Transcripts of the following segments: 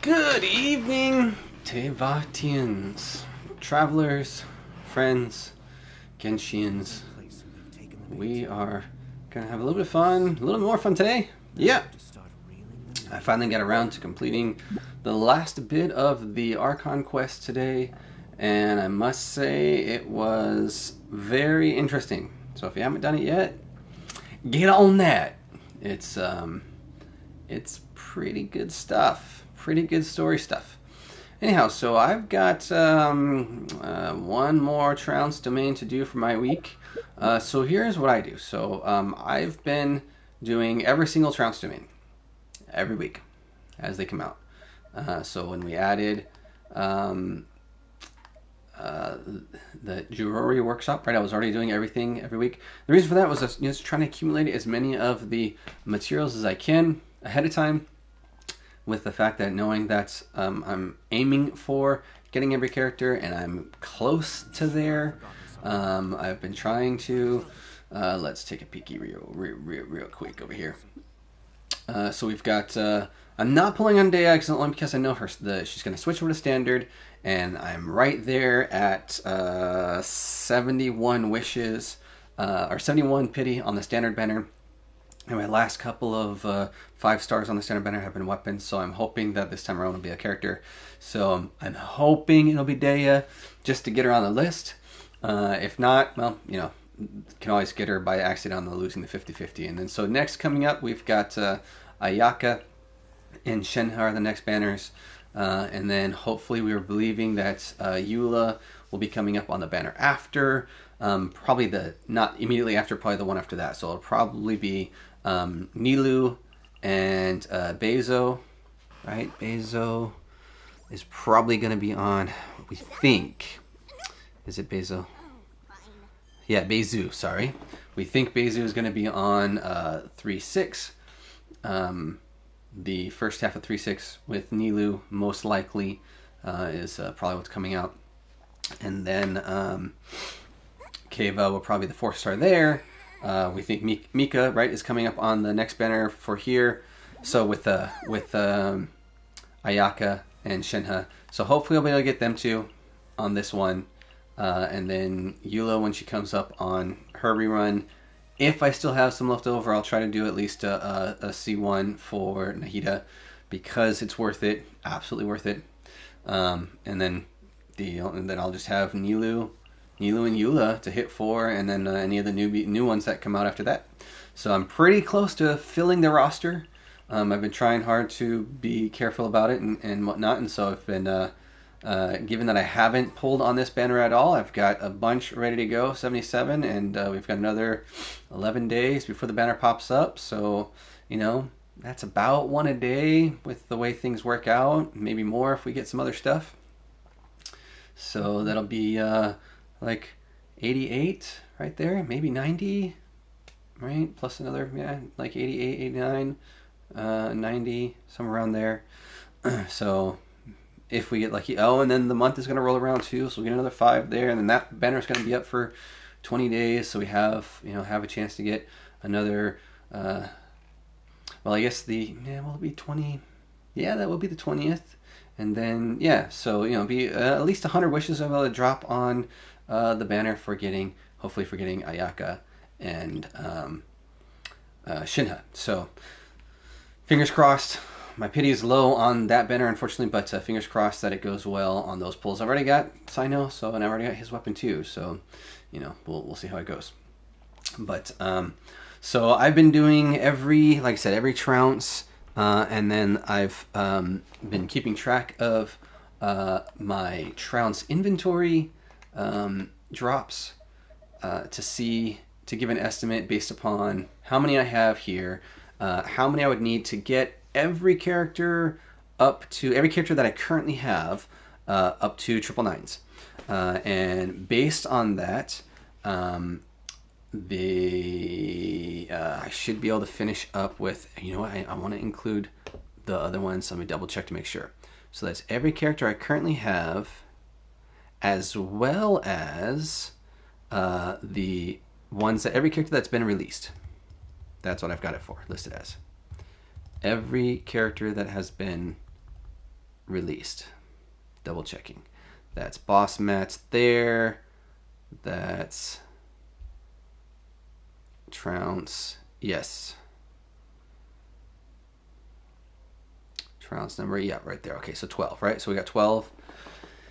Good evening, Tevatians, travelers, friends, Genshians. We are gonna have a little bit of fun, a little more fun today. Yeah, I finally got around to completing the last bit of the Archon quest today, and I must say it was very interesting. So if you haven't done it yet, get on that. It's it's pretty good stuff, pretty good story stuff. Anyhow, so I've got one more trounce domain to do for my week. So here's what I do. So I've been doing every single trounce domain every week as they come out. So when we added um, uh, the jewelry workshop, right? I was already doing everything every week. The reason for that was just trying to accumulate as many of the materials as I can ahead of time, with the fact that knowing that I'm aiming for getting every character and I'm close to there. I've been trying to let's take a peeky real quick over here. So we've got I'm not pulling on Deax only because I know she's going to switch over to standard, and I'm right there at 71 wishes or 71 pity on the standard banner. And my last couple of 5 stars on the standard banner have been weapons, so I'm hoping that this time around will be a character. So I'm hoping it'll be Daya, just to get her on the list. If not, well, can always get her by accident on the losing the 50-50. And then so next coming up, we've got Ayaka and Shenhe are the next banners. And then hopefully we were believing that Eula will be coming up on the banner after. Probably not immediately after, probably the one after that. So it'll probably be Nilou and Bezo, right? Bezo is probably going to be on, we think. Is it Bezo? Yeah, Bezu, sorry. We think Bezu is going to be on 3-6. The first half of 3-6 with Nilou, most likely, is probably what's coming out. And then Keva will probably be the 4th star there. We think Mika, right, is coming up on the next banner for here. So with Ayaka and Shenhe. So hopefully I'll be able to get them two on this one. And then Eula, when she comes up on her rerun, if I still have some left over, I'll try to do at least a C1 for Nahida, because it's worth it, absolutely worth it. And then I'll just have Nilou and Eula to hit for, and then any of the new ones that come out after that. So I'm pretty close to filling the roster. I've been trying hard to be careful about it and whatnot, and so I've been, given that I haven't pulled on this banner at all, I've got a bunch ready to go, 77, and we've got another 11 days before the banner pops up. So, that's about one a day with the way things work out, maybe more if we get some other stuff. So that'll be like 88 right there, maybe 90, right? Plus another, like 88, 89, 90, somewhere around there. So if we get lucky, and then the month is going to roll around too, so we'll get another 5 there, and then that banner is going to be up for 20 days, so we have a chance to get another, well, I guess will it be 20? Yeah, that will be the 20th. And then, so, be at least 100 wishes I'm able to drop on the banner hopefully for getting Ayaka and Shenhe. So, fingers crossed. My pity is low on that banner, unfortunately, but fingers crossed that it goes well on those pulls. I've already got Sino, and I already got his weapon too, so, we'll see how it goes. But, so I've been doing like I said, every trounce. And then I've been keeping track of my trounce inventory drops to give an estimate based upon how many I have here, how many I would need to get every character that I currently have up to 999s. And based on that, I should be able to finish up with, I want to include the other ones, so let me double check to make sure. So that's every character I currently have, as well as the ones every character that's been released. That's what I've got it for, listed as. Every character that has been released. Double checking. That's boss mats there. That's Trounce. Yes. Trounce number, yeah, right there. Okay, so 12, right? So we got 12.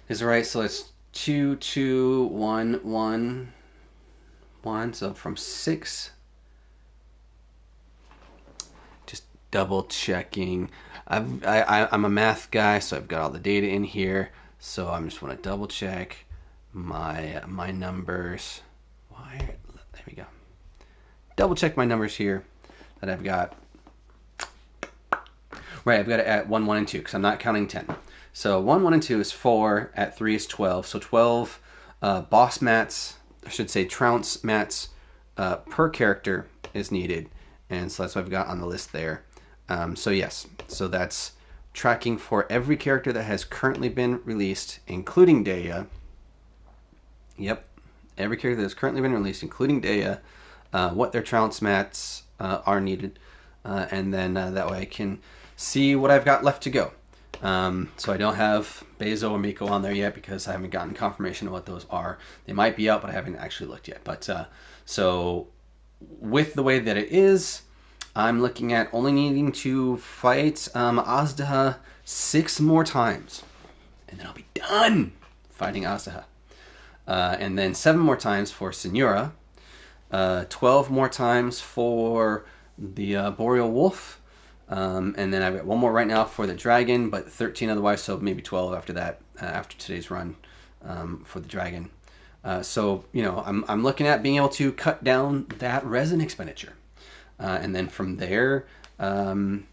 Is right. So it's 2, 2, 1, 1, 1. So from 6. Just double checking. I'm a math guy, so I've got all the data in here. So I just want to double check my numbers. Why? There we go. Double check my numbers here that I've got. Right, I've got it at 1, 1, and 2 because I'm not counting 10. So 1, 1, and 2 is 4. At 3 is 12. So 12 boss mats, I should say trounce mats per character is needed. And so that's what I've got on the list there. So yes, so that's tracking for every character that has currently been released, including Daya. Yep, every character that has currently been released, including Daya, what their trounce mats are needed. And then that way I can see what I've got left to go. So I don't have Bezo or Miko on there yet because I haven't gotten confirmation of what those are. They might be out, but I haven't actually looked yet. But so with the way that it is, I'm looking at only needing to fight Azdaha 6 more times. And then I'll be done fighting Azdaha. And then 7 more times for Senora. 12 more times for the Boreal Wolf. And then I've got 1 more right now for the Dragon, but 13 otherwise, so maybe 12 after that, after today's run for the Dragon. So, you know, I'm looking at being able to cut down that resin expenditure. And then from there, you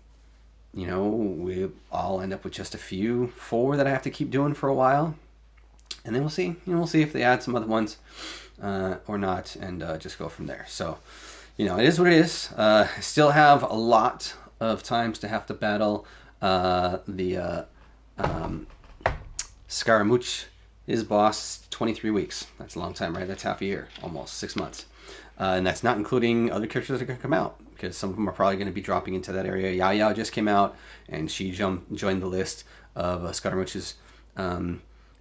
know, I'll end up with just a few 4 that I have to keep doing for a while. And then we'll see. You know, we'll see if they add some other ones or not, and just go from there. So, you know, it is what it is. I still have a lot of times to have to battle the Scaramouche, his boss, 23 weeks. That's a long time, right? That's half a year, almost 6 months. And that's not including other characters that are going to come out, because some of them are probably going to be dropping into that area. Yaya just came out, and she joined the list of Scaramouche's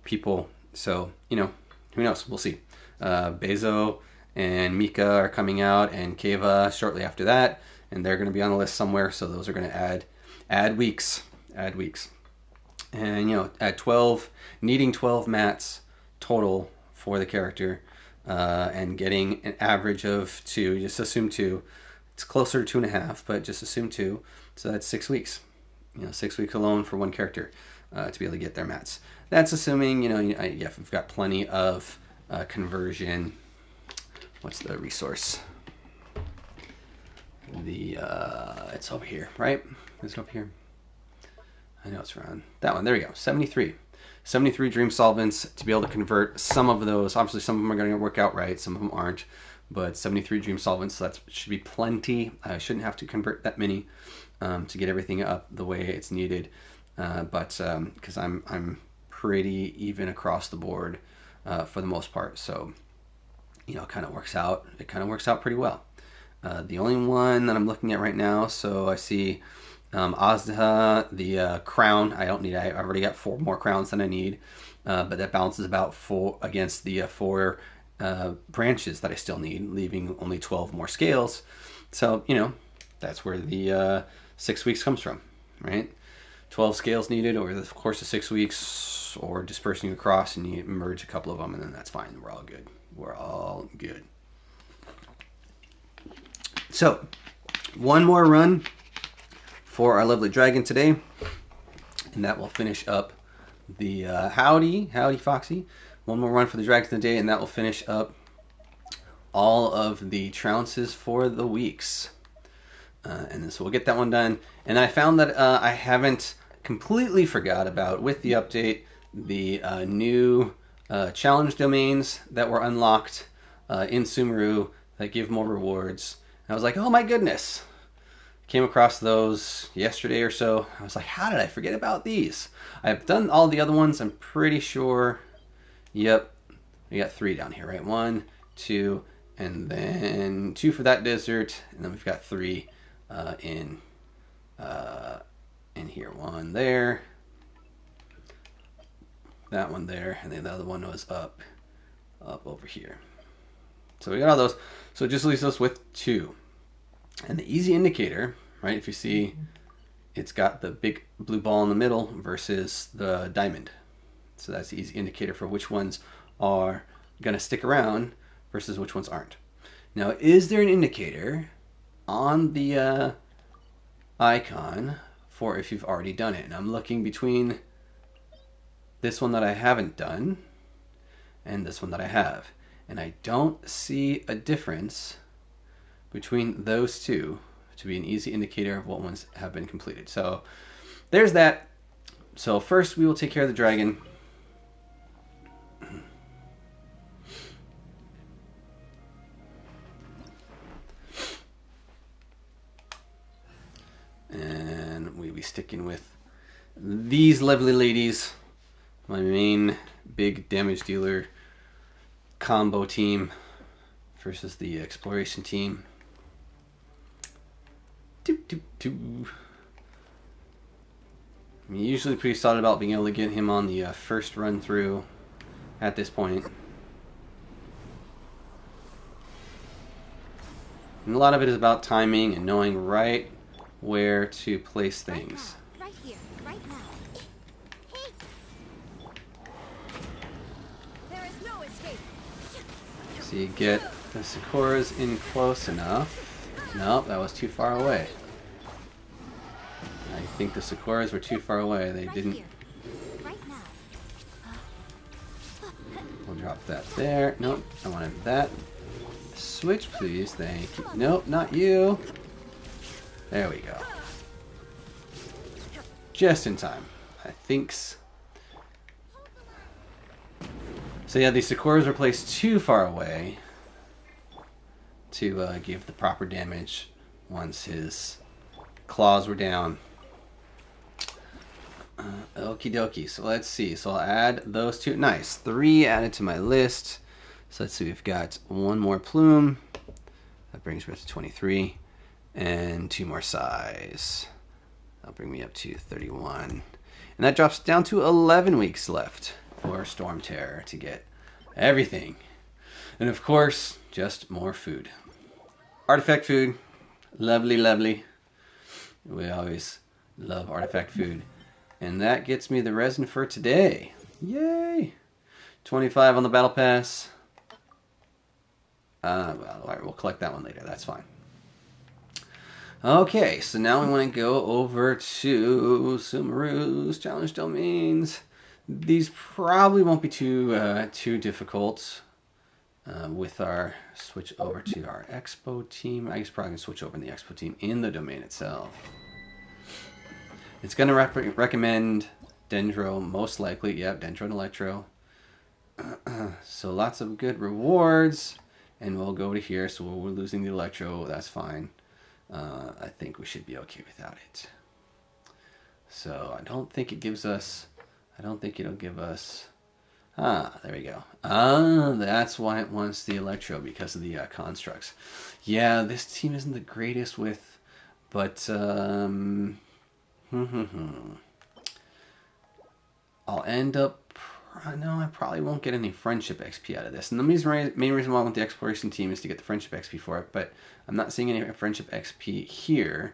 people. So, you know, who knows? We'll see. Bezo and Mika are coming out, and Keva shortly after that, and they're going to be on the list somewhere. So those are going to add weeks. And, you know, at 12, needing 12 mats total for the character, and getting an average of 2, just assume 2. It's closer to 2.5, but just assume 2. So that's 6 weeks. You know, 6 weeks alone for one character to be able to get their mats. That's assuming, you know, we've got plenty of conversion. What's the resource? It's over here, right? Is it over here? I know it's around that one. There we go. 73 dream solvents to be able to convert some of those. Obviously, some of them are going to work out right. Some of them aren't. But 73 dream solvents, so that should be plenty. I shouldn't have to convert that many to get everything up the way it's needed. But because I'm pretty even across the board for the most part. So, you know, it kind of works out. It kind of works out pretty well. The only one that I'm looking at right now, so I see Azdaha, the crown. I don't need. I've already got 4 more crowns than I need, but that balances about 4 against the 4 branches that I still need, leaving only 12 more scales. So, you know, that's where the 6 weeks comes from, right? 12 scales needed over the course of 6 weeks, or dispersing across, and you merge a couple of them, and then that's fine. We're all good. We're all good. So, 1 more run for our lovely dragon today, and that will finish up the howdy Foxy. 1 more run for the dragon today, and that will finish up all of the trounces for the weeks. And then so we'll get that one done. And I found that I haven't completely forgot about, with the update, the new challenge domains that were unlocked in Sumeru that give more rewards. And I was like, oh my goodness. Came across those yesterday or so. I was like, how did I forget about these? I've done all the other ones. I'm pretty sure. Yep. We got 3 down here, right? 1, 2, and then 2 for that desert. And then we've got 3 in here. 1 there. that one there, and then the other one was up over here. So we got all those. So it just leaves us with 2. And the easy indicator, right, if you see it's got the big blue ball in the middle versus the diamond. So that's the easy indicator for which ones are going to stick around versus which ones aren't. Now, is there an indicator on the icon for if you've already done it? And I'm looking between this one that I haven't done and this one that I have. And I don't see a difference between those two to be an easy indicator of what ones have been completed. So there's that. So first we will take care of the dragon. And we'll be sticking with these lovely ladies, my main big damage dealer combo team versus the exploration team. I'm usually pretty solid about being able to get him on the first run through at this point. And a lot of it is about timing and knowing right where to place things. Right here, right now. There is no escape. So you get the Sakuras in close enough. Nope, that was too far away. I think the Sakuras were too far away. They didn't. Right now. We'll drop that there. Nope, I wanted that. Switch, please. Thank you. Nope, not you. There we go. Just in time, I think. So yeah, the Sakuras were placed too far away to give the proper damage once his claws were down. Okie dokie. So let's see. So I'll add those 2. Nice. 3 added to my list. So let's see. We've got 1 more plume. That brings me up to 23. And 2 more size. That'll bring me up to 31. And that drops down to 11 weeks left for Storm Terror to get everything. And of course, just more food. Artifact food. Lovely, lovely. We always love artifact food. And that gets me the resin for today. Yay! 25 on the battle pass. Well, alright, we'll collect that one later. That's fine. Okay, so now we want to go over to Sumeru's challenge domains. These probably won't be too difficult with our switch over to our Expo team. I guess probably going to switch over in the Expo team in the domain itself. It's going to recommend Dendro, most likely. Yep, Dendro and Electro. So lots of good rewards. And we'll go to here. So we're losing the Electro. That's fine. I think we should be okay without it. So I don't think it gives us... I don't think it'll give us... Ah, there we go. Ah, that's why it wants the Electro, because of the constructs. Yeah, this team isn't the greatest with... But, I'll end up... No, I probably won't get any friendship XP out of this. And the main reason why I want the exploration team is to get the friendship XP for it, but I'm not seeing any friendship XP here.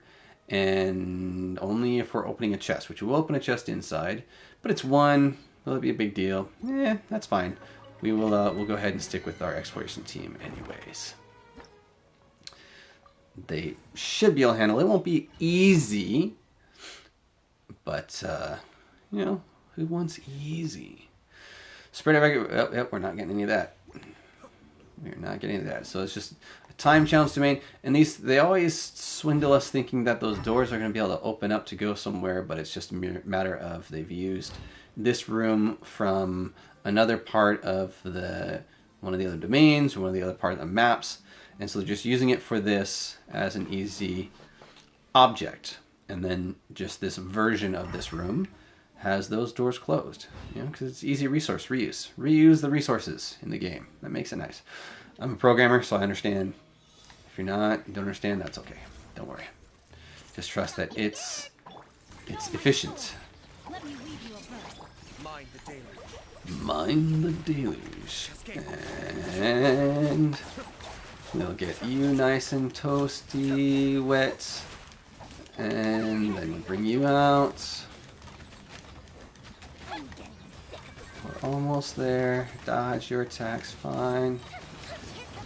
And only if we're opening a chest, which we'll open a chest inside. But it's 1. Will it be a big deal? Yeah, that's fine. We will we'll go ahead and stick with our exploration team anyways. They should be able to handle it. It won't be easy. But, you know, who wants easy? Spread it. Yep, we're not getting any of that. We're not getting any of that. So it's just a time challenge domain. And they always swindle us thinking that those doors are going to be able to open up to go somewhere, but it's just a matter of they've used this room from another part of one of the other domains or one of the other part of the maps. And so they're just using it for this as an easy object. And then just this version of this room has those doors closed, you know, because it's easy resource reuse. Reuse the resources in the game. That makes it nice. I'm a programmer, so I understand. If you're not, you don't understand, that's okay. Don't worry. Just trust that it's efficient. Let me weave you a verse. Mind the deluge. Mind the deluge. And we'll get you nice and toasty, wet. And then we'll bring you out. We're almost there. Dodge your attacks, fine.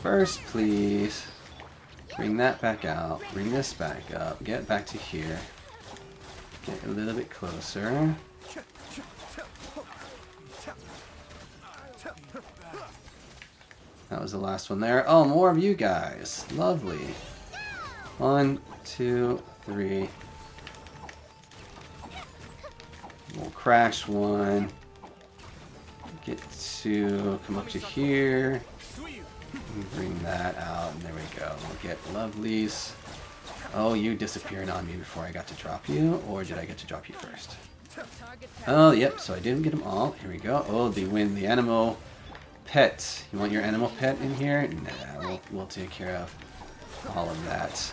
First, please. Bring that back out. Bring this back up. Get back to here. Get a little bit closer. That was the last one there. Oh, more of you guys. Lovely. 1, 2, 3. We'll crash one. Get to come up to here. Bring that out, and there we go. We'll get lovelies. Oh, you disappearing on me before I got to drop you, or did I get to drop you first? Oh, yep, so I didn't get them all. Here we go. Oh, the win, the animal pet. You want your animal pet in here? Nah, we'll take care of all of that.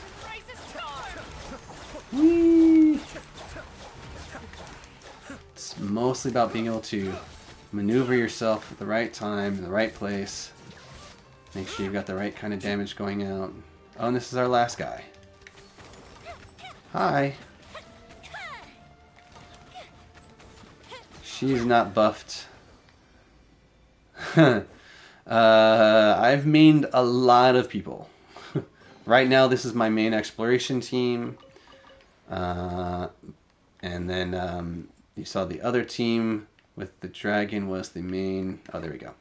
Whee! It's mostly about being able to maneuver yourself at the right time, in the right place. Make sure you've got the right kind of damage going out. Oh, and this is our last guy. Hi. She's not buffed. I've mained a lot of people. Right now, this is my main exploration team. And then you saw the other team with the dragon was the main. Oh, there we go.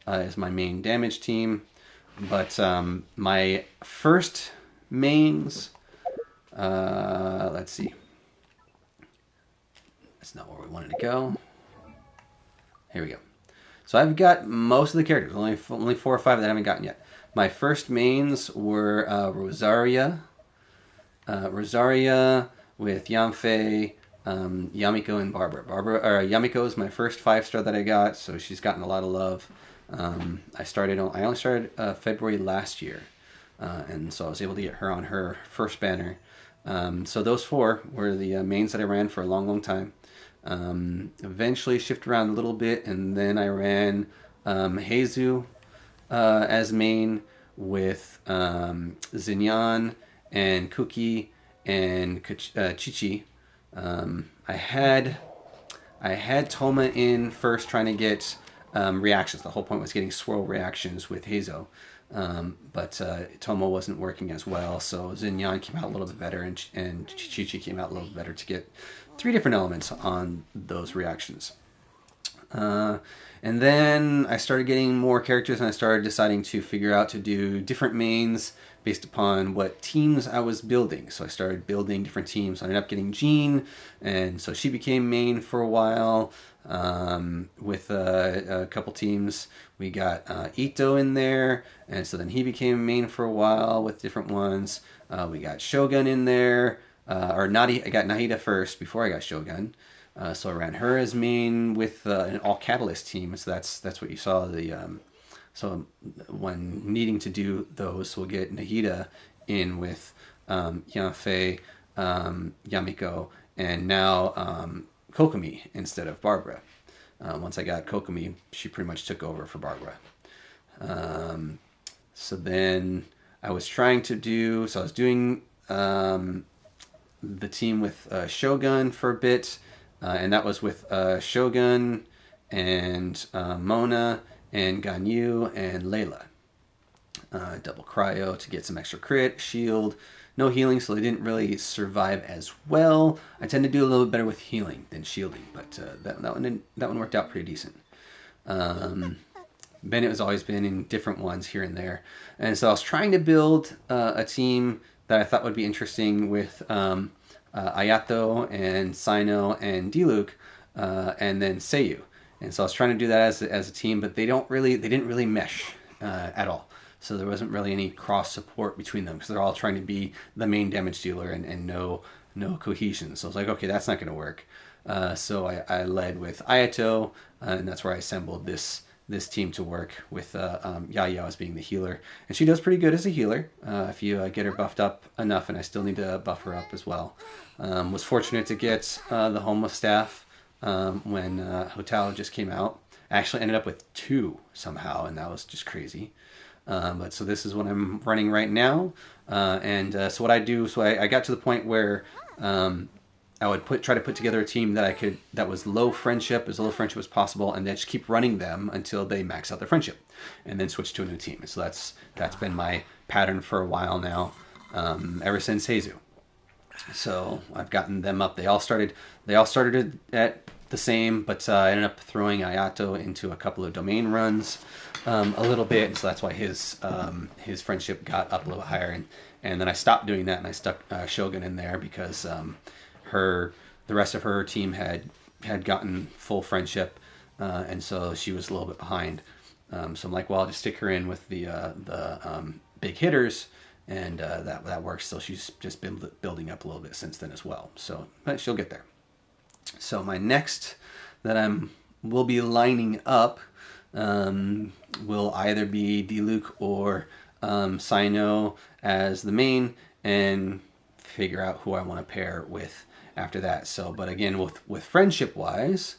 Is my main damage team. But my first mains. Let's see. That's not where we wanted to go. Here we go. So I've got most of the characters. Only 4 or 5 that I haven't gotten yet. My first mains were Rosaria. Rosaria with Yanfei, Yamiko, and Barbara. Yamiko is my first 5-star that I got, so she's gotten a lot of love. I only started February last year, and so I was able to get her on her first banner. So those 4 were the mains that I ran for a long, long time. Eventually shifted around a little bit, and then I ran Heizu as main with Zinyan and Cookie and Chichi. I had Toma in first trying to get reactions. The whole point was getting swirl reactions with Heizo. But Toma wasn't working as well, so Zinyan came out a little bit better, and Chichi came out a little bit better to get 3 different elements on those reactions. And then I started getting more characters, and I started deciding to figure out to do different mains based upon what teams I was building. So I started building different teams. I ended up getting Jean, and so she became main for a while. With a couple teams, we got Ito in there, and so then he became main for a while with different ones. We got Shogun in there, I got Nahida first before I got Shogun. So I ran her as main with an all catalyst team. So that's what you saw. So when needing to do those, we'll get Nahida in with Yanfei, Yamiko, and now Kokomi instead of Barbara. Once I got Kokomi, she pretty much took over for Barbara. So then I was doing the team with Shogun for a bit, and that was with Shogun and Mona and Ganyu and Layla. Double cryo to get some extra crit, shield, no healing, so they didn't really survive as well. I tend to do a little bit better with healing than shielding, but that one worked out pretty decent. Bennett has always been in different ones here and there, and so I was trying to build a team that I thought would be interesting with Ayato and Sino and Diluc, and then Seiyu. And so I was trying to do that as a team, but they didn't really mesh at all. So there wasn't really any cross support between them because they're all trying to be the main damage dealer and no cohesion. So I was like, okay, that's not going to work. So I led with Ayato, and that's where I assembled this team to work with Yaya as being the healer. And she does pretty good as a healer if you get her buffed up enough, and I still need to buff her up as well. Was fortunate to get the Homa staff when Hotel just came out. I actually ended up with 2 somehow, and that was just crazy. But so this is what I'm running right now, so what I do, so I got to the point where I would try to put together a team that was low friendship, as low friendship as possible, and then just keep running them until they max out their friendship, and then switch to a new team. So that's been my pattern for a while now, ever since Heizu. So I've gotten them up. They all started at the same, but I ended up throwing Ayato into a couple of domain runs a little bit, so that's why his friendship got up a little higher, and then I stopped doing that and I stuck Shogun in there because the rest of her team had gotten full friendship, and so she was a little bit behind. So I'm like, well, I'll just stick her in with the big hitters, and that works. So she's just been building up a little bit since then as well. So, but she'll get there. So my next that will be lining up will either be Diluc or Sino as the main, and figure out who I want to pair with after that. So, but again, with friendship wise,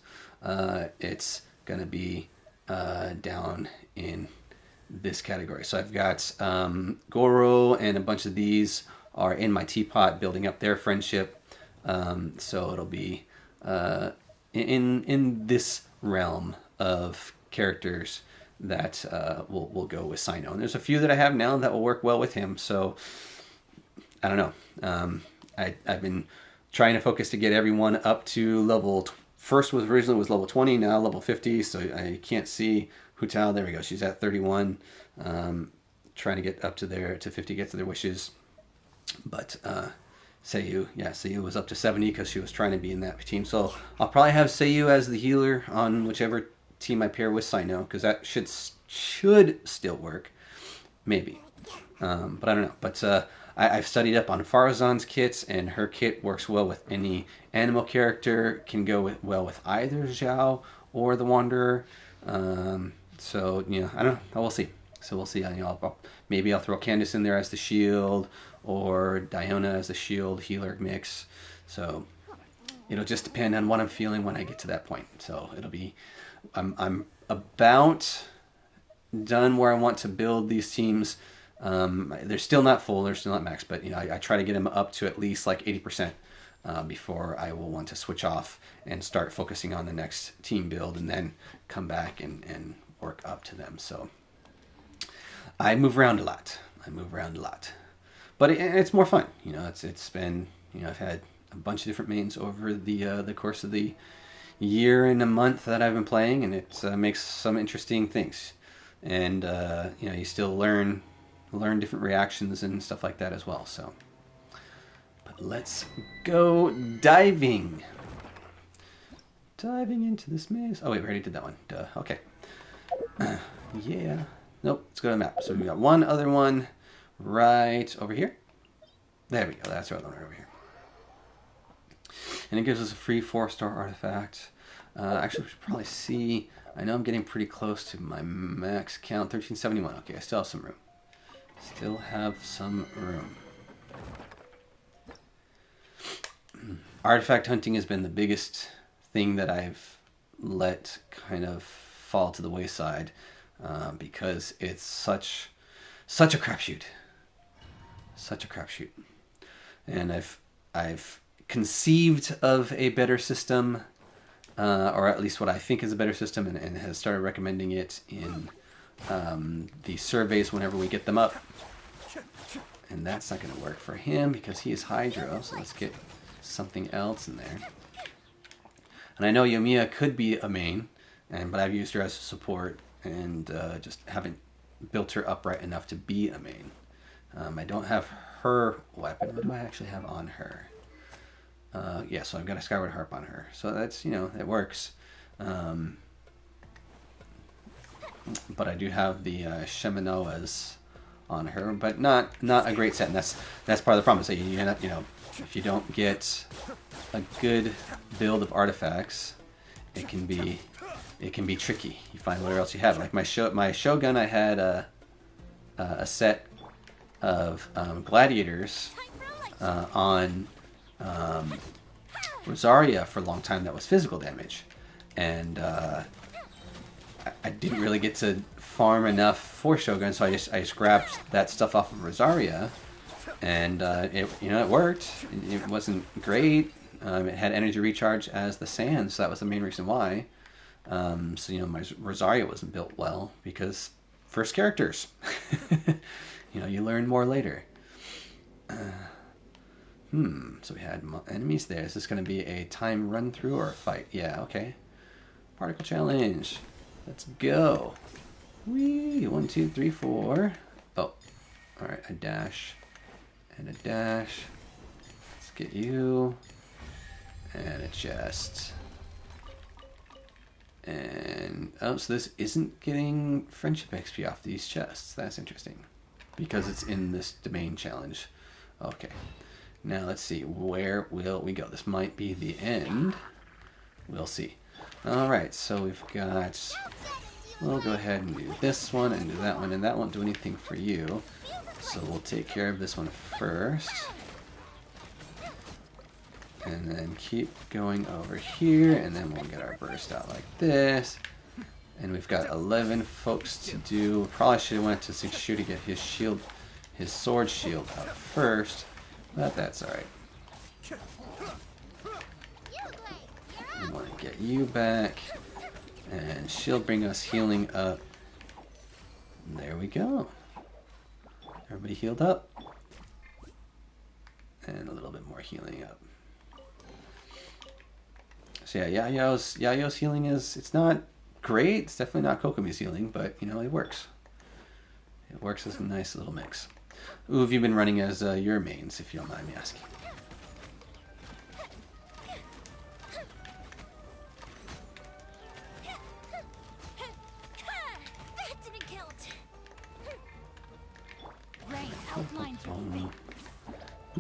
it's gonna be down in this category. So I've got Goro, and a bunch of these are in my teapot, building up their friendship. So it'll be in this realm of characters that will go with Sino. And there's a few that I have now that will work well with him. So I don't know. I've been trying to focus to get everyone up to level. First was originally level 20, now level 50. So I can't see Hutao. There we go. She's at 31. Trying to get up to 50, get to their wishes. But Seiyu was up to 70 because she was trying to be in that team. So I'll probably have Seiyu as the healer on whichever team I pair with Sino, because that should still work, maybe. But I don't know. But I've studied up on Farazan's kits, and her kit works well with any animal character. Can go well with either Zhao or the Wanderer. So I don't know. We'll see. So we'll see. Maybe I'll throw Candace in there as the shield, or Diona as a shield healer mix. So it'll just depend on what I'm feeling when I get to that point. So it'll be, I'm about done where I want to build these teams. They're still not full, they're still not max, but I try to get them up to at least like 80% before I will want to switch off and start focusing on the next team build, and then come back and work up to them. So I move around a lot. But it's more fun. It's been, I've had a bunch of different mains over the course of the year and a month that I've been playing, and it makes some interesting things. And you still learn different reactions and stuff like that as well. So, but let's go diving into this maze. Oh wait, we already did that one. Duh. Okay. Yeah. Nope. Let's go to the map. So we got one other one right over here. There we go. That's the other one right over here. And it gives us a free 4-star artifact. Actually, we should probably see. I know I'm getting pretty close to my max count. 1371. Okay, I still have some room. Artifact hunting has been the biggest thing that I've let kind of fall to the wayside, because it's such a crapshoot. And I've conceived of a better system, or at least what I think is a better system, and has started recommending it in the surveys whenever we get them up. And that's not going to work for him because he is Hydro, so let's get something else in there. And I know Yomiya could be a main, but I've used her as a support, and just haven't built her up right enough to be a main. I don't have her weapon. What do I actually have on her? Yeah, so I've got a Skyward Harp on her. So that's, it works. But I do have the Shimanoas on her, but not a great set. And that's part of the problem. So if you don't get a good build of artifacts, it can be tricky. You find whatever else you have. Like my Shogun, I had a set of gladiators on Rosaria for a long time that was physical damage. And I didn't really get to farm enough for Shogun, so I just grabbed that stuff off of Rosaria, and it worked. It wasn't great. It had energy recharge as the sand, so that was the main reason why. So my Rosaria wasn't built well because first characters. You learn more later. So we had enemies there. Is this going to be a time run through or a fight? Yeah, okay. Particle challenge. Let's go. Whee! 1, 2, 3, 4. Oh, alright, a dash. And a dash. Let's get you. And a chest. And, oh, so this isn't getting friendship XP off these chests. That's interesting. Because it's in this domain challenge. Okay. Now let's see. Where will we go? This might be the end. We'll see. Alright, so we've got... We'll go ahead and do this one and do that one. And that won't do anything for you. So we'll take care of this one first. And then keep going over here. And then we'll get our burst out like this. And we've got 11 folks to do. Probably should have went to Sumeru to get his shield, his sword shield out first. But that's alright. We want to get you back. And she'll bring us healing up. There we go. Everybody healed up. And a little bit more healing up. So yeah, Yayo's healing it's not great. It's definitely not Kokomi's healing, but it works. It works as a nice little mix. Who have you been running as your mains, if you don't mind me asking?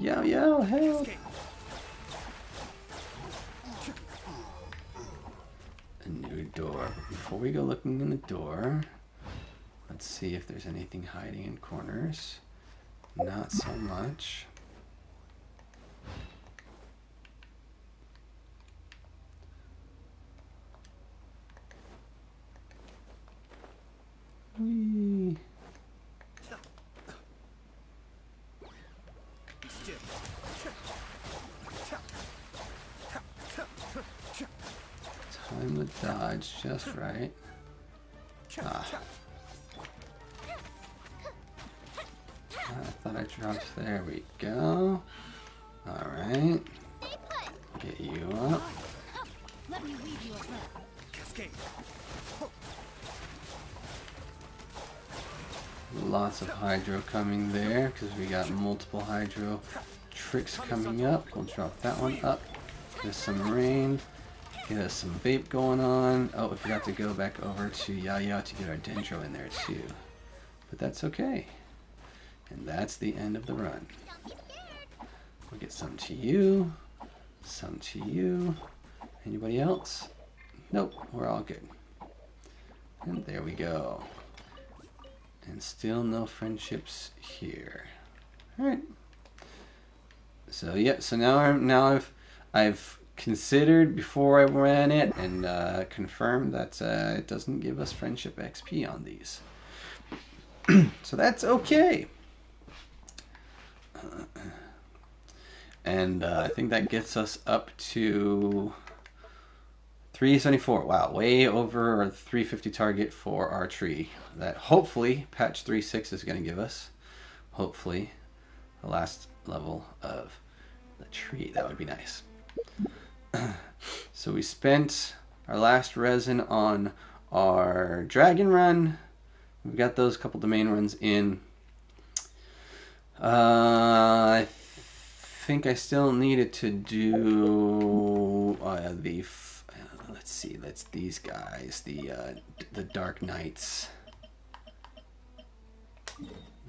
Yo, help! A new door. Before we go looking in the door, let's see if there's anything hiding in corners. Not so much. Whee! Time to dodge just right. Ah. I thought I dropped. There we go. Alright. Get you up. Let me weave you a web. Cascade. Lots of hydro coming there because we got multiple hydro tricks coming up. We'll drop that one up. Get us some rain. Get us some vape going on. Oh, we forgot to go back over to Yaya to get our dendro in there too. But that's okay. And that's the end of the run. We'll get some to you. Some to you. Anybody else? Nope, we're all good. And there we go. And still no friendships here. Alright. So yeah, so now I've considered before I ran it and confirmed that it doesn't give us friendship XP on these. So that's okay. And I think that gets us up to 374. Wow, way over our 350 target for our tree. That hopefully patch 3.6 is going to give us. Hopefully the last level of the tree. That would be nice. So we spent our last resin on our dragon run. We've got those couple domain runs in. I think I still needed to do let's see, that's these guys, the Dark Knights,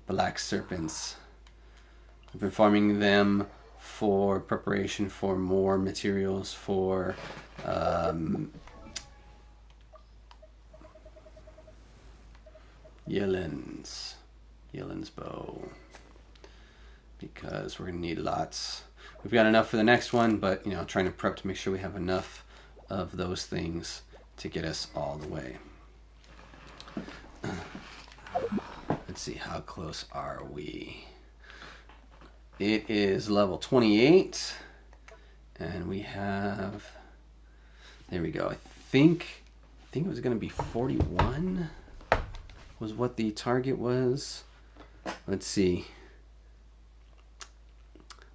Black Serpents. I've been farming them for preparation for more materials for Yelin's bow, because we're gonna need lots. we've got enough for the next one, but you know, trying to prep to make sure we have enough of those things to get us all the way. Let's see, how close are we? It is level 28, and we have, there we go. I think it was going to be 41 was what the target was. Let's see.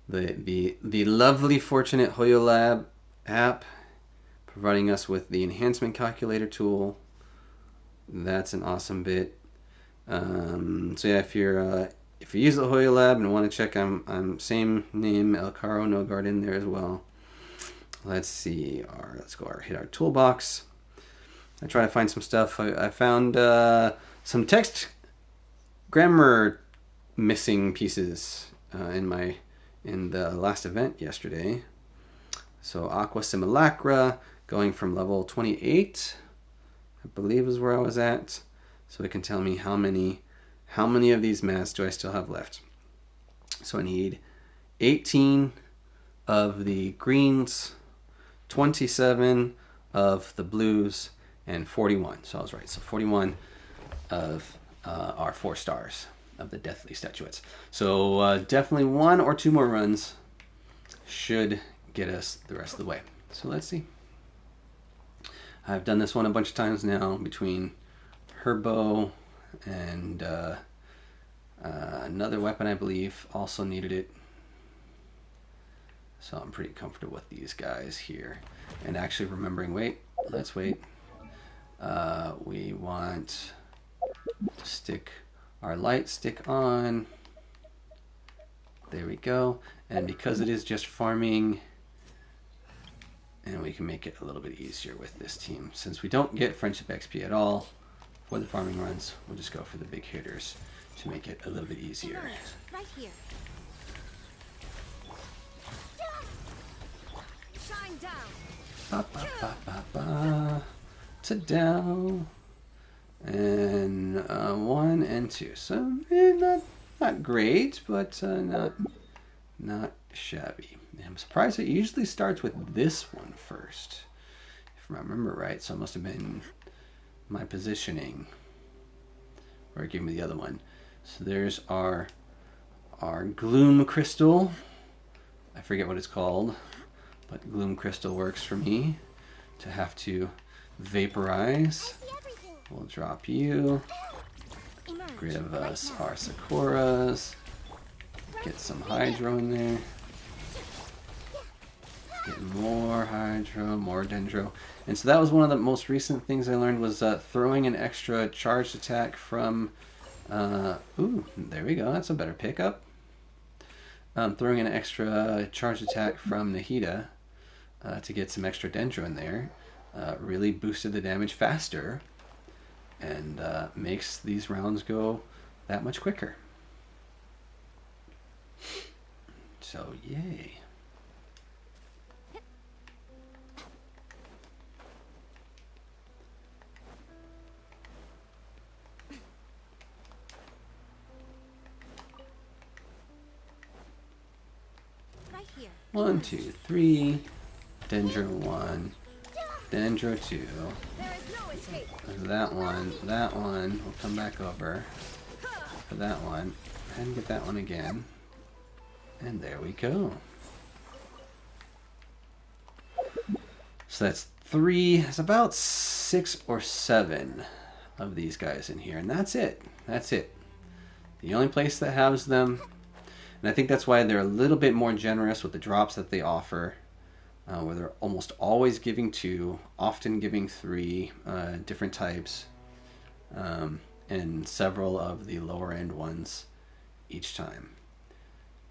The lovely Fortunate HoYoLab app providing us with the enhancement calculator tool. That's an awesome bit. So yeah, if you use the HoYoLab and want to check, I'm same name, El Caro No Guard in there as well. Let's see. Let's go hit our toolbox. I try to find some stuff. I found some text grammar missing pieces in the last event yesterday. So Aqua Simulacra going from level 28, I believe is where I was at. So it can tell me how many of these masks do I still have left. So I need 18 of the greens, 27 of the blues, and 41. So I was right. So 41 of our 4 stars of the Deathly Statuettes. So definitely 1 or 2 more runs should get us the rest of the way. So let's see. I've done this one a bunch of times now between Herbo and another weapon I believe also needed it. So I'm pretty comfortable with these guys here. And actually remembering, let's wait. We want to stick our light stick on. There we go. And because it is just farming, and we can make it a little bit easier with this team. Since we don't get Friendship XP at all for the farming runs, we'll just go for the big hitters to make it a little bit easier. Right here. Shine down. Ba, ba, ba, ba, ba. To down. And 1 and 2. So not great, but not shabby. I'm surprised it usually starts with this one first, if I remember right. So it must have been my positioning where it gave me the other one. So there's our gloom crystal. I forget what it's called, but gloom crystal works for me to have to vaporize. We'll drop you. Get rid of us our Sakuras. Get some Hydro in there. Get more Hydro, more Dendro. And so that was one of the most recent things I learned was throwing an extra charged attack from... ooh, there we go. That's a better pickup. Throwing an extra charged attack from Nahida to get some extra Dendro in there really boosted the damage faster and makes these rounds go that much quicker. So, yay. Right here. 1, 2, 3. Dendro 1. Dendro 2. There is no escape. That one. We'll come back over for that one. And get that one again. And there we go. So that's 3. It's about 6 or 7 of these guys in here. And that's it. That's it. The only place that has them. And I think that's why they're a little bit more generous with the drops that they offer. Where they're almost always giving 2, often giving 3 different types, and several of the lower end ones each time.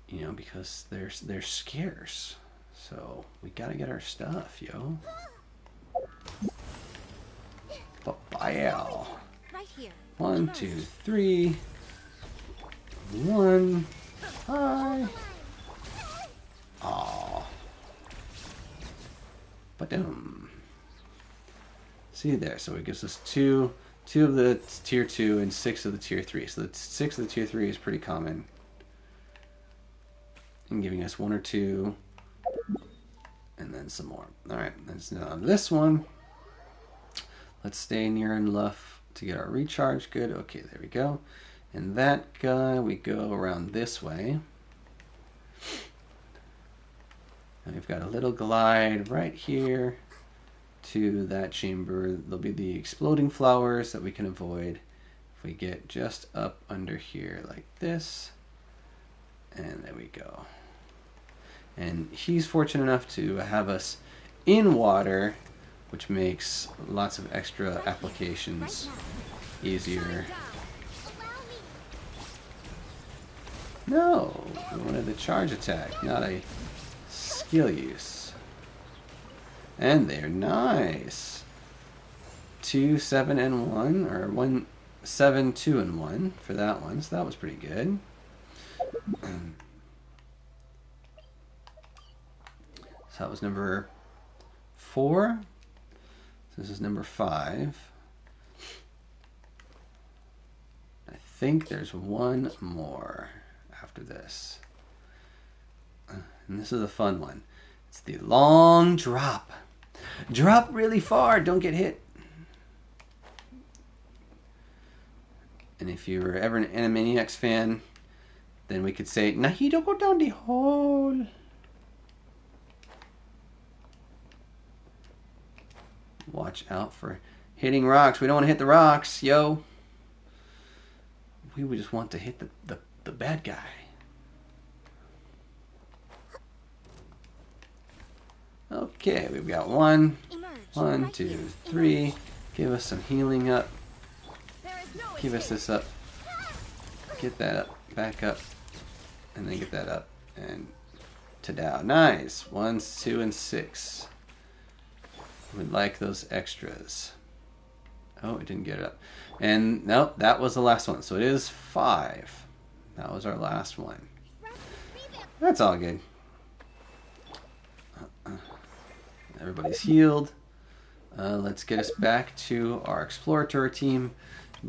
You know, because they're scarce. So we gotta get our stuff, yo. Papaya. Right here. 1, 2, 3. 1. Hi. Aw. Ba-dum. See there, so it gives us 2 of the tier 2 and 6 of the tier 3. So the 6 of the tier 3 is pretty common. and giving us 1 or 2, and then some more. All right, that's now this one. Let's stay near enough to get our recharge. Good. Okay, there we go. And that guy, we go around this way. And we've got a little glide right here to that chamber. There'll be the exploding flowers that we can avoid if we get just up under here like this. And there we go. And he's fortunate enough to have us in water, which makes lots of extra applications easier. No, we wanted the charge attack, not a skill use. And they're nice. 2, 7, and 1, or 1, 7, 2, and 1 for that one. So that was pretty good. So that was number 4. This is number 5. I think there's one more after this. And this is a fun one. It's the long drop. Drop really far, don't get hit. And if you were ever an Animaniacs fan, then we could say, now he don't go down the hole. Watch out for hitting rocks. We don't want to hit the rocks, yo. We would just want to hit the bad guy. Okay, we've got 1, 1, 2, 3. Give us some healing up. Give us this up. Get that up. Back up. And then get that up. And to down. Nice. 1, 2, and 6. We'd like those extras. Oh, it didn't get it up. And nope, that was the last one. So it is 5. That was our last one. That's all good. Everybody's healed. Let's get us back to our exploratory team,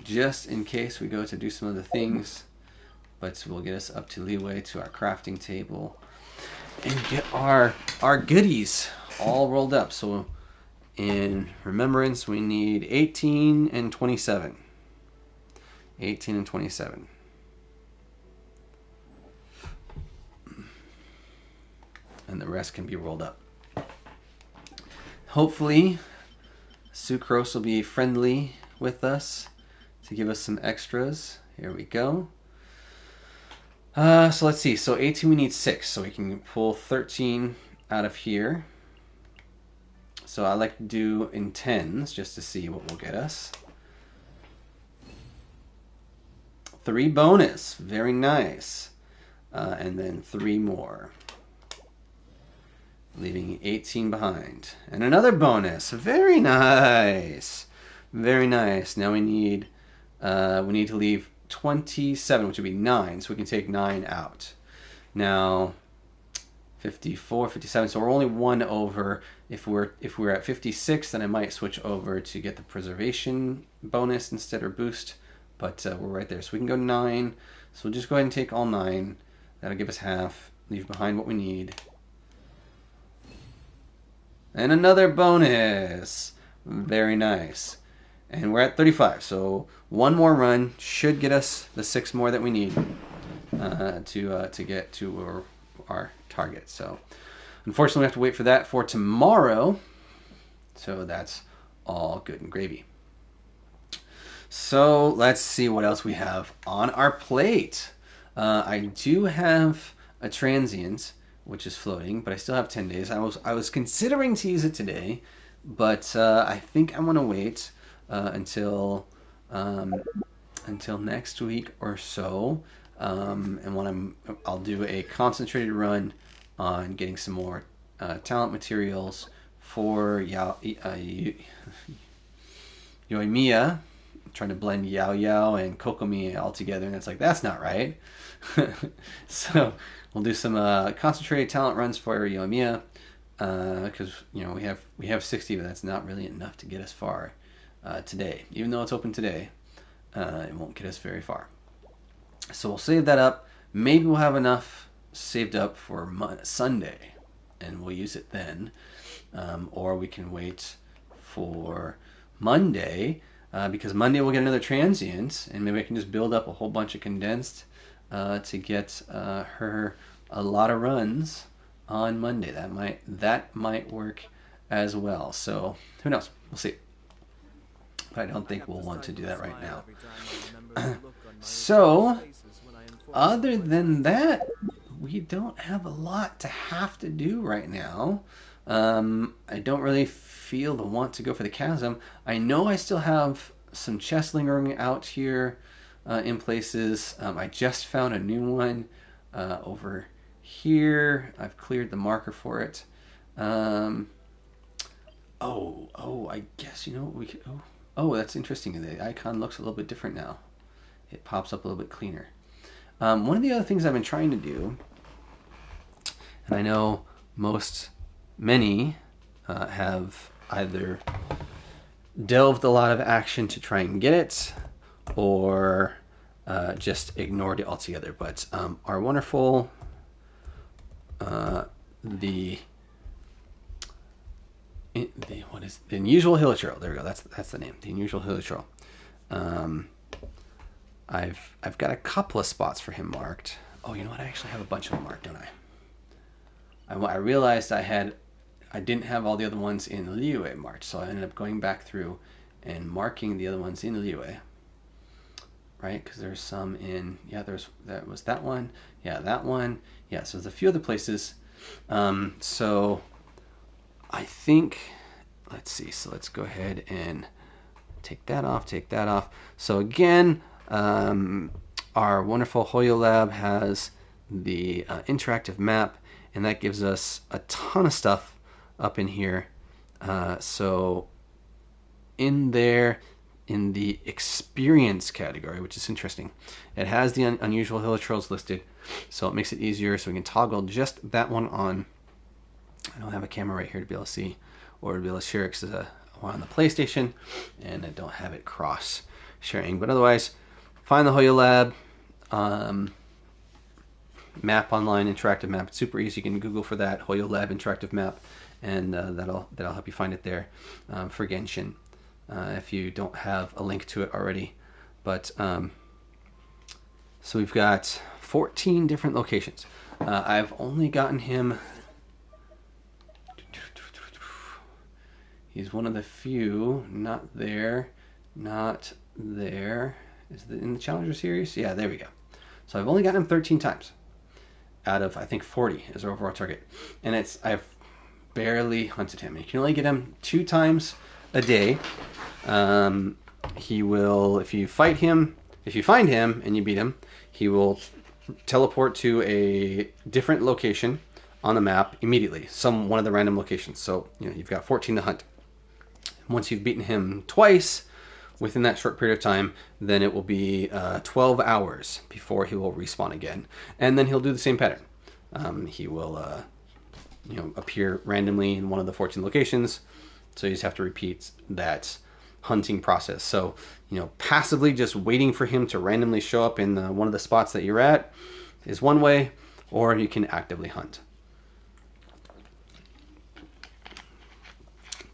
just in case we go to do some other things. But we'll get us up to leeway to our crafting table and get our goodies all rolled up. So in remembrance, we need 18 and 27. 18 and 27. And the rest can be rolled up. Hopefully, Sucrose will be friendly with us to give us some extras. Here we go. So let's see. So 18 we need 6. So we can pull 13 out of here. So I like to do in 10s just to see what will get us. 3 bonus. Very nice. And then 3 more. Leaving 18 behind. And another bonus. Very nice. Very nice. Now we need to leave 27, which would be 9. So we can take 9 out. Now 54, 57. So we're only 1 over. If we're at 56, then I might switch over to get the preservation bonus instead, or boost. But we're right there. So we can go 9. So we'll just go ahead and take all 9. That'll give us half. Leave behind what we need. And another bonus. Very nice. And we're at 35. So 1 more run should get us the 6 more that we need to get to our target. So unfortunately, we have to wait for that for tomorrow. So that's all good and gravy. So let's see what else we have on our plate. I do have a transient, which is floating, but I still have 10 days. I was considering to use it today, but I think I'm gonna wait until next week or so. And when I'll do a concentrated run on getting some more talent materials for Yoimiya. Trying to blend Yao Yao and Kokomi all together, and it's like, that's not right. So we'll do some concentrated talent runs for Yoimiya, because we have 60, but that's not really enough to get us far today. Even though it's open today, it won't get us very far. So we'll save that up. Maybe we'll have enough saved up for Sunday, and we'll use it then. Or we can wait for Monday, because Monday we'll get another transient, and maybe I can just build up a whole bunch of condensed to get her a lot of runs on Monday. That might work as well. So who knows? We'll see. But I don't think we'll want to do that right now. So, other than that, we don't have a lot to have to do right now. I don't really feel the want to go for the chasm. I know I still have some chests lingering out here in places. I just found a new one over here. I've cleared the marker for it. I guess, we could... Oh, that's interesting. The icon looks a little bit different now. It pops up a little bit cleaner. One of the other things I've been trying to do, and I know many have either delved a lot of action to try and get it, or just ignored it altogether. But our wonderful the Unusual Hilichurl. There we go. That's the name. The Unusual Hilichurl. I've got a couple of spots for him marked. Oh, you know what? I actually have a bunch of them marked, don't I? I realized I didn't have all the other ones in Liyue marked, so I ended up going back through and marking the other ones in Liyue. Right? Because there's some in... Yeah, that was that one. Yeah, that one. Yeah, so there's a few other places. So I think... Let's see. So let's go ahead and take that off. So again, our wonderful Hoyo Lab has the interactive map, and that gives us a ton of stuff up in here. So in there, in the experience category, which is interesting, it has the unusual Hilichurls listed, so it makes it easier. So we can toggle just that one on. I don't have a camera right here to be able to see, or to be able to share it because we're on the PlayStation, and I don't have it cross sharing. But otherwise, find the Hoyo Lab map online, interactive map. It's super easy. You can Google for that, Hoyo Lab interactive map, and that'll help you find it there for Genshin if you don't have a link to it already. But so we've got 14 different locations. I've only gotten him... He's one of the few. Not there. Is it in the Challenger series? Yeah, there we go. So I've only gotten him 13 times out of, I think, 40 is our overall target. And I've barely hunted him. You can only get him 2 times a day. He will, if you find him and you beat him, he will teleport to a different location on the map immediately. One of the random locations. So, you've got 14 to hunt. Once you've beaten him twice within that short period of time, then it will be 12 hours before he will respawn again. And then he'll do the same pattern. He will appear randomly in one of the 14 locations. So you just have to repeat that hunting process. So, passively just waiting for him to randomly show up in one of the spots that you're at is one way, or you can actively hunt.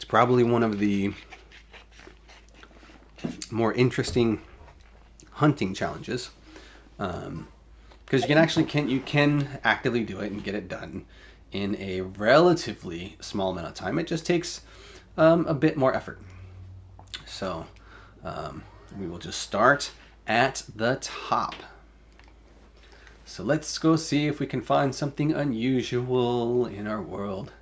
Probably one of the more interesting hunting challenges, because you can actively do it and get it done in a relatively small amount of time. It just takes a bit more effort. So we will just start at the top. So let's go see if we can find something unusual in our world.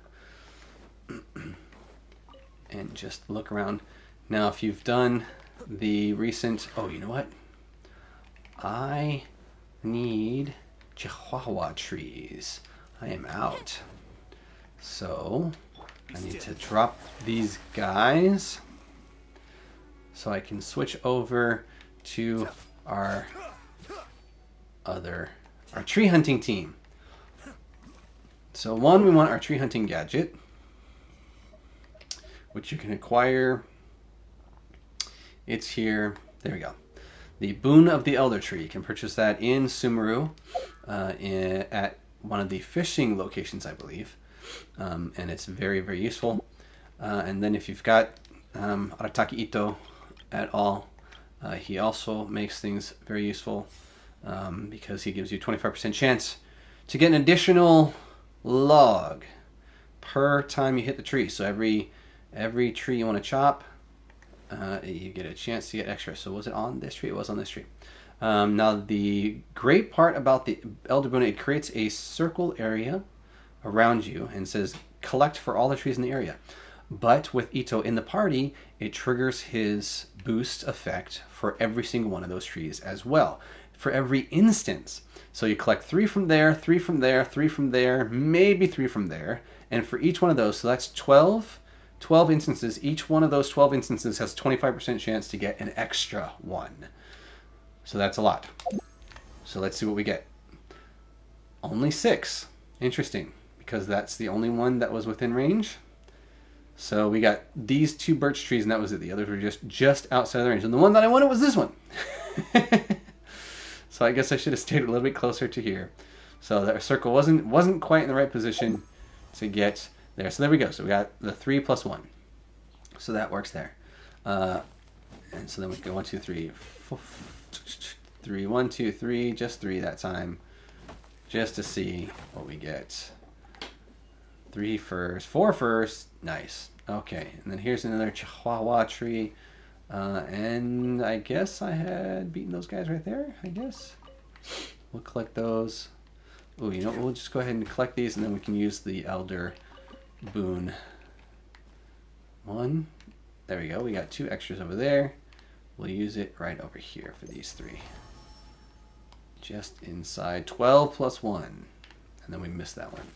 And just look around. Now, if you've done the recent... Oh, you know what? I need Chihuahua trees. I am out. So, I need to drop these guys so I can switch over to our tree hunting team. So, we want our tree hunting gadget, which you can acquire. It's here. There we go. The Boon of the Elder Tree. You can purchase that in Sumeru one of the fishing locations, I believe, and it's very, very useful. And then if you've got Arataki Ito at all, he also makes things very useful because he gives you 25% chance to get an additional log per time you hit the tree. So every tree you want to chop, you get a chance to get extra. So was it on this tree? It was on this tree. Now the great part about the Elder Boon, it creates a circle area around you and says collect for all the trees in the area. But with Ito in the party, it triggers his boost effect for every single one of those trees as well, for every instance. So you collect 3 from there, 3 from there, 3 from there, maybe 3 from there, and for each one of those, so that's 12 instances. Each one of those 12 instances has 25% chance to get an extra one. So that's a lot. So let's see what we get. Only 6. Interesting, because that's the only one that was within range. So we got these 2 birch trees, and that was it. The others were just outside the range. And the one that I wanted was this one. So I guess I should have stayed a little bit closer to here. So that circle wasn't quite in the right position to get there. So there we go. So we got the 3 plus 1. So that works there. And so then we go 1, 2, 3, 4, 3, 1, 2, 3, just 3 that time, just to see what we get. 3 first, 4 first, nice. Okay, and then here's another Chihuahua tree, and I guess I had beaten those guys right there. I guess we'll collect those. Oh, you know, we'll just go ahead and collect these, and then we can use the Elder Boon. 1. There we go. We got 2 extras over there. We'll use it right over here for these 3. Just inside 12 plus 1. And then we missed that one.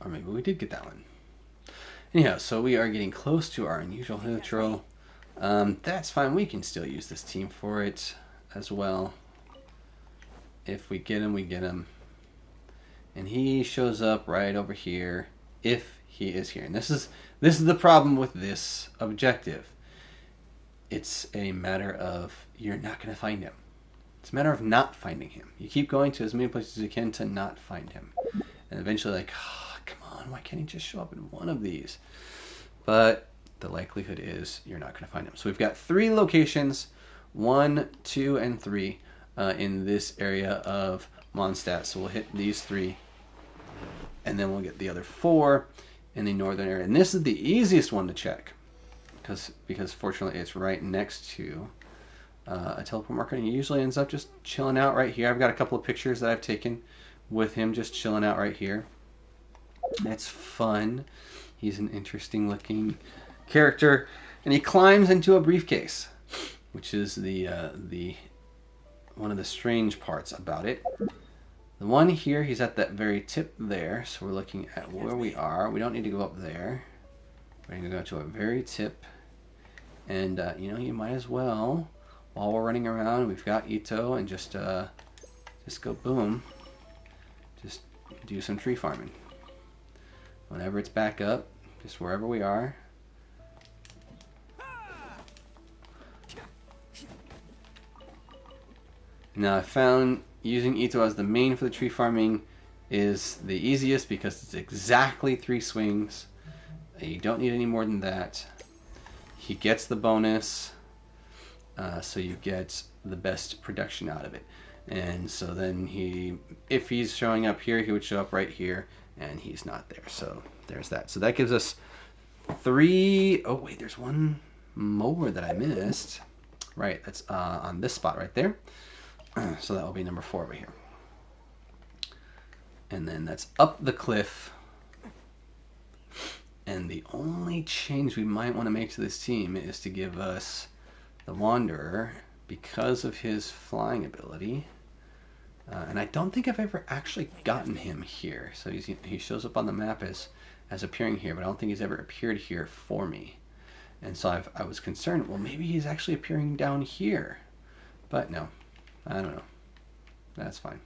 Or maybe we did get that one. Anyhow, so we are getting close to our unusual neutral. That's fine. We can still use this team for it as well. If we get him, we get him. And he shows up right over here if he is here. And this is the problem with this objective. It's a matter of you're not going to find him. It's a matter of not finding him. You keep going to as many places as you can to not find him. And eventually like, oh, come on, why can't he just show up in one of these? But the likelihood is you're not going to find him. So we've got 3 locations, 1, 2, and 3 in this area of Mondstadt. So we'll hit these 3, and then we'll get the other 4 in the northern area. And this is the easiest one to check because fortunately it's right next to a teleport marker, and he usually ends up just chilling out right here. I've got a couple of pictures that I've taken with him just chilling out right here. That's fun. He's an interesting looking character, and he climbs into a briefcase, which is the one of the strange parts about it. The one here, he's at that very tip there, so we're looking at where we are. We don't need to go up there. We're going to go to a very tip, and you know, you might as well, while we're running around, we've got Ito, and just go boom, just do some tree farming. Whenever it's back up, just wherever we are. Now I found using Ito as the main for the tree farming is the easiest because it's exactly 3 swings. You don't need any more than that. He gets the bonus, so you get the best production out of it. And so then if he's showing up here, he would show up right here, and he's not there. So there's that. So that gives us 3. Oh wait, there's one more that I missed. Right, that's on this spot right there. So that will be number 4 over here. And then that's up the cliff. And the only change we might want to make to this team is to give us the Wanderer because of his flying ability. And I don't think I've ever actually gotten him here. So he shows up on the map as appearing here, but I don't think he's ever appeared here for me. And so I was concerned, well, maybe he's actually appearing down here. But no, I don't know. That's fine.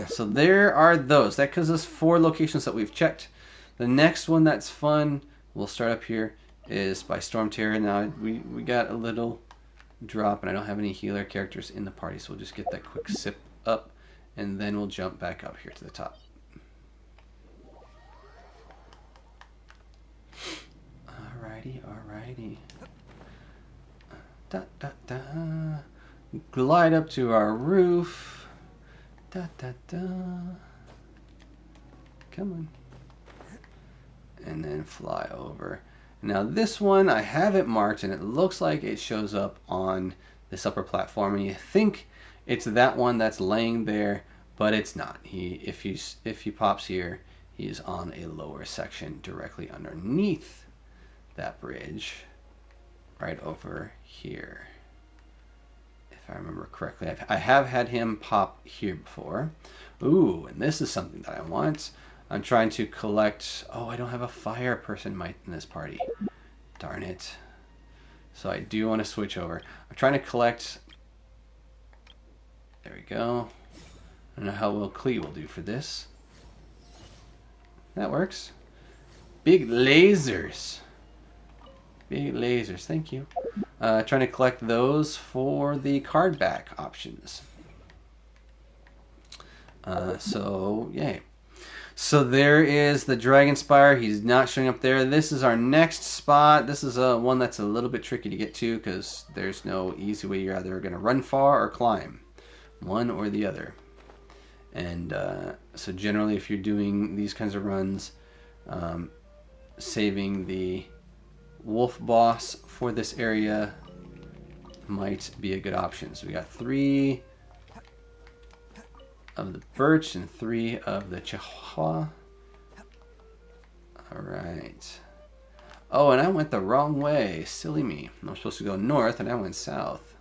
So there are those. That gives us 4 locations that we've checked. The next one that's fun, we'll start up here, is by Storm Terror. Now we got a little drop, and I don't have any healer characters in the party, so we'll just get that quick sip up, and then we'll jump back up here to the top. Alrighty. Da da da. Glide up to our roof. Da da da. Come on. And then fly over. Now this one I have it marked, and it looks like it shows up on this upper platform, and you think it's that one that's laying there, but it's not. If he pops here, he's on a lower section directly underneath that bridge, right over here. If I remember correctly, I have had him pop here before. Ooh, and this is something that I want. I'm trying to collect... Oh, I don't have a fire person in this party. Darn it. So I do want to switch over. I'm trying to collect... There we go. I don't know how well Klee will do for this. That works. Big lasers. Big lasers, thank you. Trying to collect those for the card back options. So, yay. So there is the Dragon Spire. He's not showing up there. This is our next spot. This is one that's a little bit tricky to get to because there's no easy way. You're either going to run far or climb. One or the other. And so generally if you're doing these kinds of runs, saving the wolf boss for this area might be a good option. So we got 3 of the birch and 3 of the chihuahua. Alright. Oh, and I went the wrong way. Silly me. I was supposed to go north and I went south.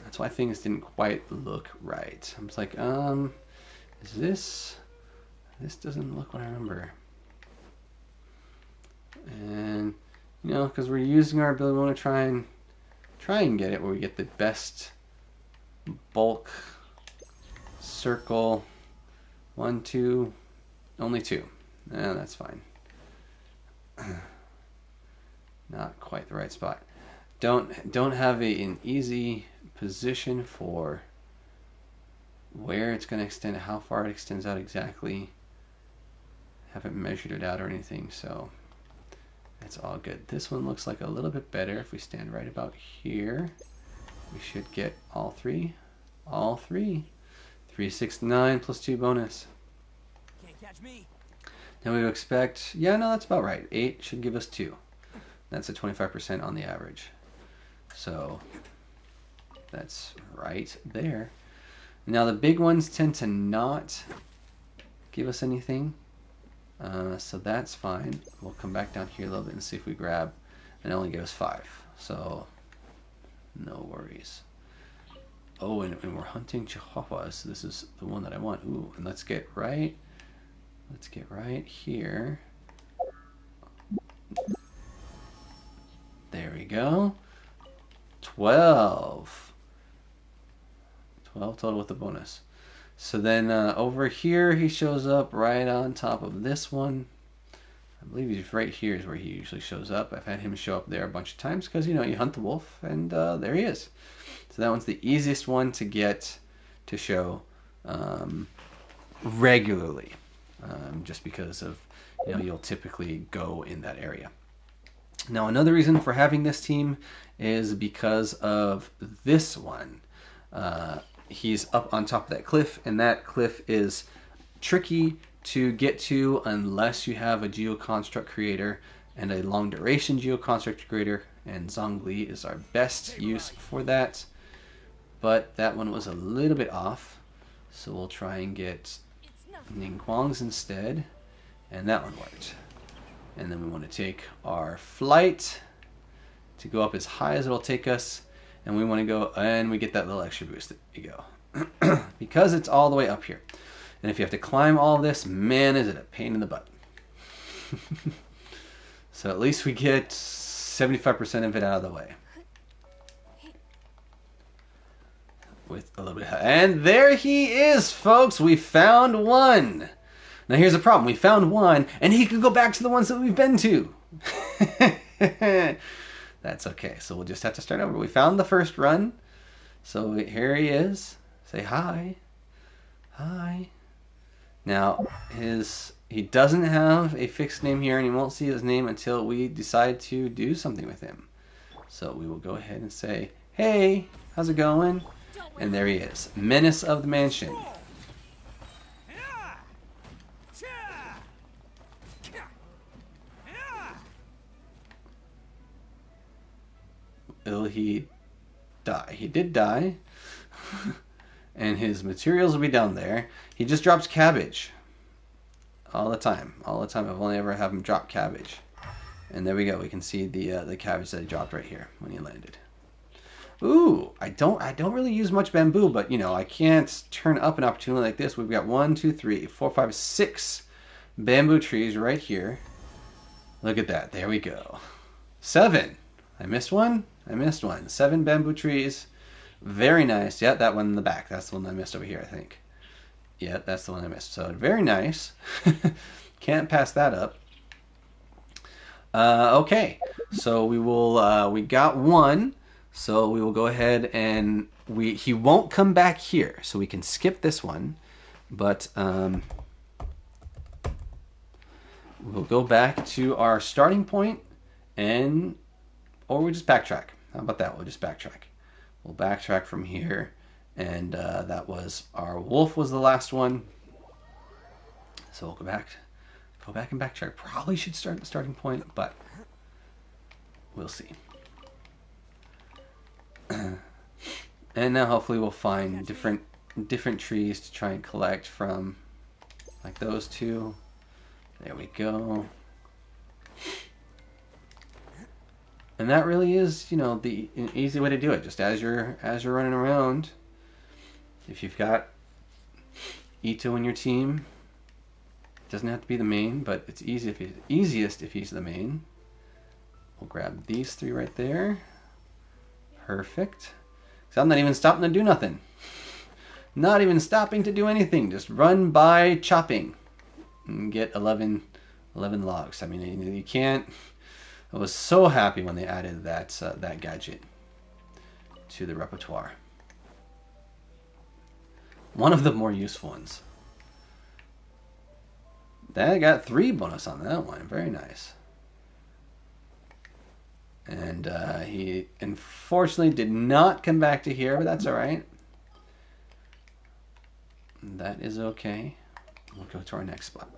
That's why things didn't quite look right. I was like, is this... This doesn't look what I remember. And, you know, because we're using our ability, we want to try and get it where we get the best bulk circle. 1, 2, only 2. That's fine. Not quite the right spot. Don't have an easy position for where it's going to extend, how far it extends out exactly. Haven't measured it out or anything, so that's all good. This one looks like a little bit better. If we stand right about here, we should get all 3. All 3. 3, 6, 9 plus 2 bonus. Can't catch me. Now we would expect, yeah, no, that's about right. 8 should give us 2. That's a 25% on the average. So that's right there. Now the big ones tend to not give us anything. So that's fine. We'll come back down here a little bit and see if we grab, and it only gives 5. So no worries. Oh, and we're hunting chihuahuas. So this is the one that I want. Ooh, and let's get right here. There we go. 12 total with the bonus. So then over here he shows up right on top of this one. I believe he's right here is where he usually shows up. I've had him show up there a bunch of times because, you know, you hunt the wolf, and there he is. So that one's the easiest one to get to show regularly, just because of, you know, you'll typically go in that area. Now another reason for having this team is because of this one. He's up on top of that cliff, and that cliff is tricky to get to unless you have a geoconstruct creator and a long duration geoconstruct creator, and Zhongli is our best use for that. But that one was a little bit off, so we'll try and get Ningguang's instead, and that one worked. And then we want to take our flight to go up as high as it'll take us, and we want to go, and we get that little extra boost. There you go. Because it's all the way up here. And if you have to climb all of this, man, is it a pain in the butt. So at least we get 75% of it out of the way. With a little bit of, and there he is, folks. We found one. Now here's the problem. We found one, and he could go back to the ones that we've been to. That's okay. So we'll just have to start over. We found the first run. So here he is. Say hi. Hi. Now, he doesn't have a fixed name here, and he won't see his name until we decide to do something with him. So we will go ahead and say, hey, how's it going? And there he is. Menace of the Mansion. Will he die? He did die. And his materials will be down there. He just drops cabbage. All the time. All the time. I've only ever had him drop cabbage. And there we go. We can see the cabbage that he dropped right here when he landed. Ooh, I don't really use much bamboo, but you know, I can't turn up an opportunity like this. We've got 1, 2, 3, 4, 5, 6 bamboo trees right here. Look at that. There we go. 7. I missed one? I missed one. 7 bamboo trees. Very nice. Yeah, that one in the back. That's the one I missed over here, I think. Yeah, that's the one I missed. So very nice. Can't pass that up. Okay, so we will. We got one. So we will go ahead and he won't come back here, so we can skip this one. But we'll go back to our starting point, or we just backtrack. How about that? We'll just backtrack. We'll backtrack from here, and that was our wolf was the last one. So we'll go back and backtrack. Probably should start at the starting point, but we'll see. And now hopefully we'll find different trees to try and collect from, like those two. There we go. And that really is, you know, an easy way to do it. Just as you're running around, if you've got Ito in your team, it doesn't have to be the main, but it's easiest if he's the main. We'll grab these 3 right there. Perfect. So I'm not even stopping to do nothing. Not even stopping to do anything. Just run by chopping and get 11 logs. I mean, you can't. I was so happy when they added that gadget to the repertoire. One of the more useful ones. That got 3 bonus on that one. Very nice. And he unfortunately did not come back to here, but that's all right. That is okay. We'll go to our next spot.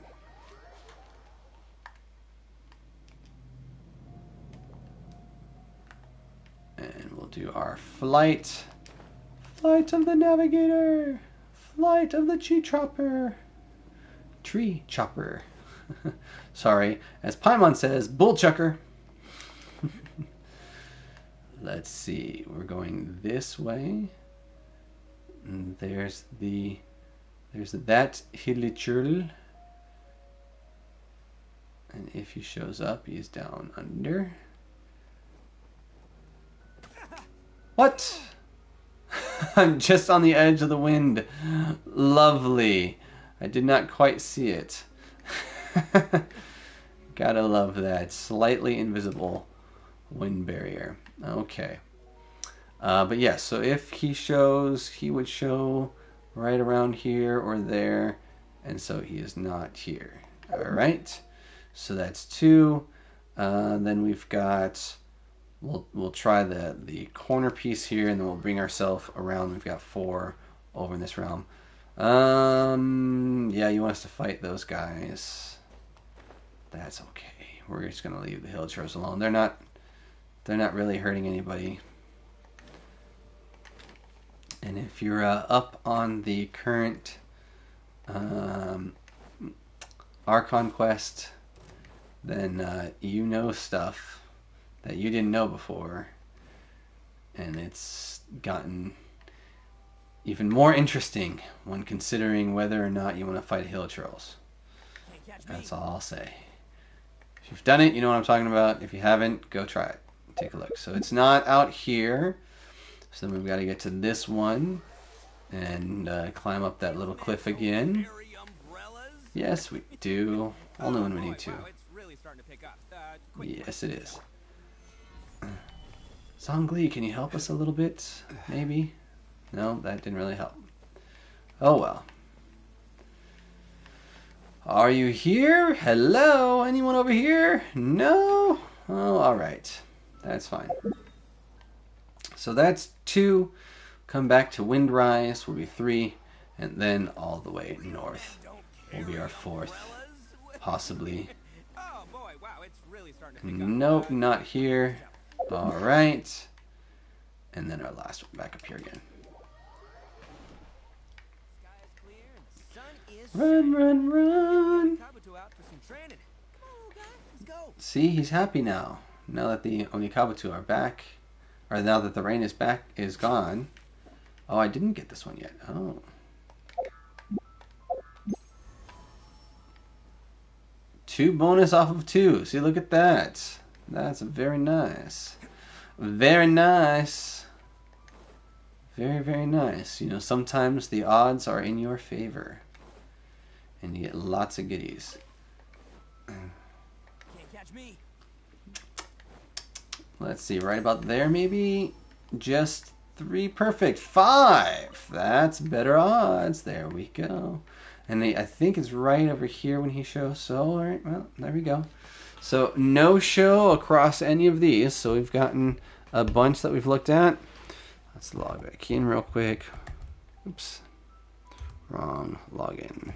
And we'll do our flight. Flight of the navigator. Flight of the tree chopper. Tree chopper. Sorry. As Paimon says, bull chucker. Let's see. We're going this way. And there's that Hilichurl. And if he shows up, he's down under. What? I'm just on the edge of the wind. Lovely. I did not quite see it. Gotta love that. Slightly invisible wind barrier. Okay. But yes, yeah, so if he shows, he would show right around here or there. And so he is not here. Alright. So that's 2. Then we've got... We'll try the corner piece here, and then we'll bring ourselves around. We've got 4 over in this realm. Yeah, you want us to fight those guys. That's okay. We're just gonna leave the hillchurls alone. They're not really hurting anybody. And if you're up on the current Archon quest, then you know stuff that you didn't know before, and it's gotten even more interesting when considering whether or not you want to fight hillchurls. That's all I'll say. If you've done it, you know what I'm talking about. If you haven't, go try it. Take a look. So it's not out here, so then we've got to get to this one and climb up that little cliff again. Yes, we do. Only when we need to. Yes, it is. Zhongli, can you help us a little bit? Maybe? No, that didn't really help. Oh well. Are you here? Hello? Anyone over here? No? Oh, alright. That's fine. So that's 2. Come back to Windrise will be 3. And then all the way north will be our 4th. Possibly. Oh boy, wow, it's really starting to pick up. Nope, not here. Alright. And then our last one back up here again. Sky is clear and the sun is Run, shining. run, run! Kabuto out for some training. Come on, little guy, let's go. See, he's happy now. Now that the Onikabuto are back. Or now that the rain is gone. Oh, I didn't get this one yet. Oh. 2 bonus off of 2. See, look at that. That's very nice. Very nice. Very, very nice. You know, sometimes the odds are in your favor. And you get lots of goodies. Can't catch me. Let's see, right about there maybe? Just 3, perfect. 5! That's better odds. There we go. And I think it's right over here when he shows. So, alright, well, there we go. So, no show across any of these. So, we've gotten a bunch that we've looked at. Let's log back in real quick. Oops. Wrong login.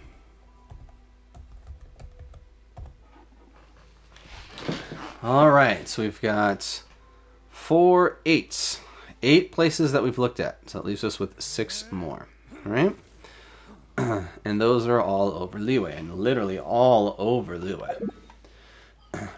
Alright, so we've got 4 8s. 8 places that we've looked at. So, that leaves us with 6 more. Alright? And those are all over Liyue, and literally all over Liyue.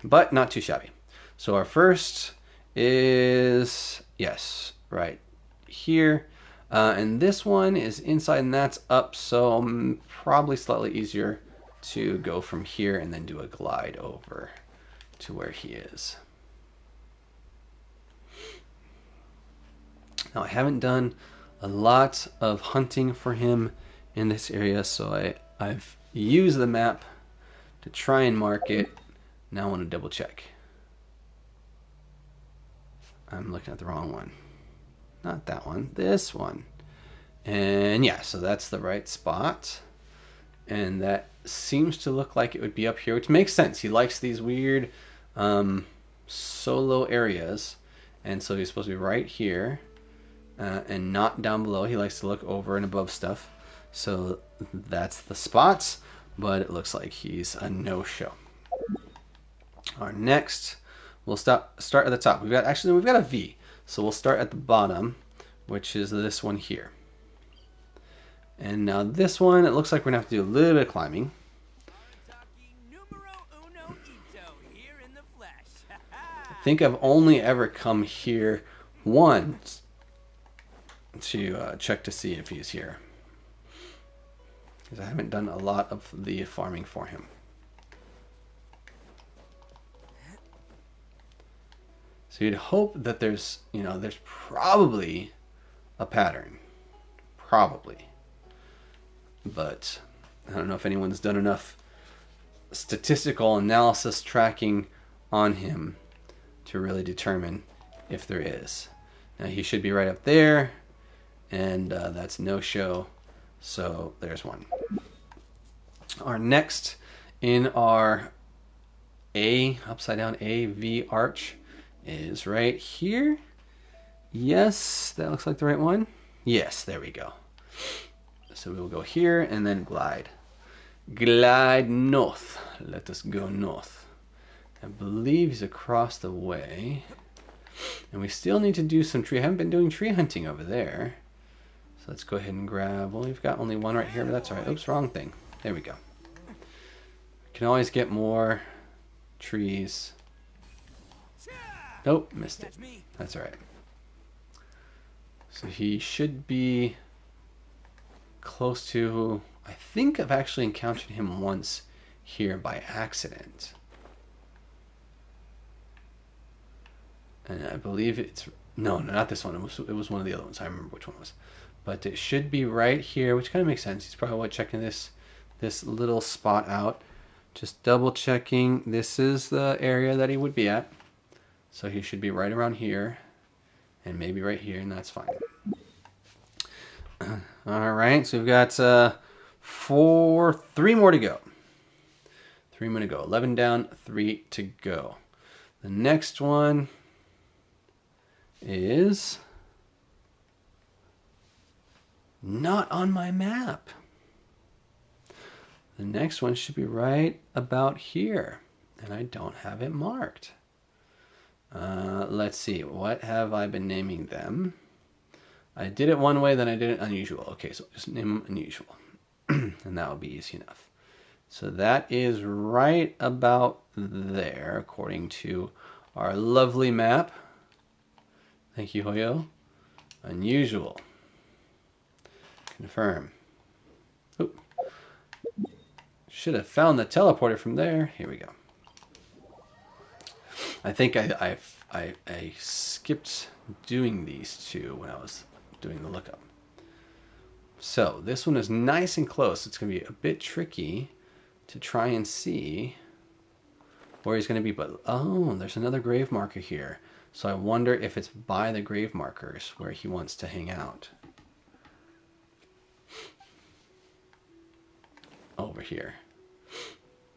But not too shabby. So our first is, yes, right here. And this one is inside and that's up, so probably slightly easier to go from here and then do a glide over to where he is. Now I haven't done a lot of hunting for him in this area, so I've used the map to try and mark it. Now I want to double check. I'm looking at the wrong one. Not that one, this one. And yeah, so that's the right spot. And that seems to look like it would be up here, which makes sense. He likes these weird solo areas. And so he's supposed to be right here and not down below. He likes to look over and above stuff. So that's the spots, but it looks like he's a no-show. Our next, we'll start at the top. We've got a V, so we'll start at the bottom, which is this one here. And now this one, it looks like we're gonna have to do a little bit of climbing. I think I've only ever come here once to check to see if he's here, because I haven't done a lot of the farming for him. So you'd hope that there's probably a pattern. Probably. But I don't know if anyone's done enough statistical analysis tracking on him to really determine if there is. Now he should be right up there, and that's no show. So there's one. Our next in our upside down AV arch is right here. Yes, that looks like the right one. Yes, there we go. So we will go here and then glide. Glide north. Let us go north. I believe he's across the way. And we still need to do some tree. I haven't been doing tree hunting over there. So let's go ahead and grab. Well, we've got only one right here, but that's all right. Oops, wrong thing. There we go. We can always get more trees. Nope, missed it. That's all right. So he should be close to... I think I've actually encountered him once here by accident. And I believe it's... No, not this one. It was one of the other ones. I remember which one it was. But it should be right here, which kind of makes sense. He's probably checking this little spot out. Just double checking. This is the area that he would be at. So he should be right around here. and maybe right here, and that's fine. All right, so we've got 3 more to go. 3 more to go. 11 down, 3 to go. The next one is not on my map. The next one should be right about here, and I don't have it marked. Let's see, what have I been naming them? I did it one way, then I did it unusual. Okay, so just name them unusual, and that will be easy enough. So that is right about there, according to our lovely map. Thank you, Hoyo. Unusual. Confirm. Oop. Should have found the teleporter from there. Here we go. I think I skipped doing these two when I was doing the lookup. So this one is nice and close. It's going to be a bit tricky to try and see where he's going to be. But oh, there's another grave marker here. So I wonder if it's by the grave markers where he wants to hang out. Over here.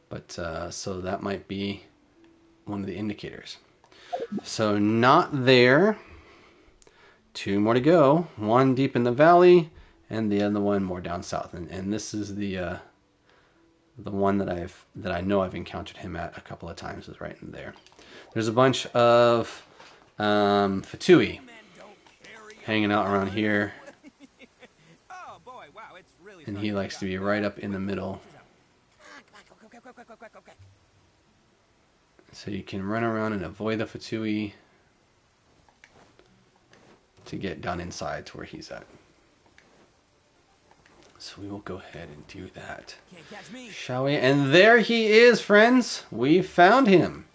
But so that might be one of the indicators. So not there. 2 more to go. 1 deep in the valley, and the other one more down south. And this is the one that I know I've encountered him at a couple of times, is right in there. There's a bunch of Fatui hanging out around here, and he likes to be right up in the middle. So you can run around and avoid the Fatui to get down inside to where he's at. So we will go ahead and do that. Shall we? And there he is, friends. We found him.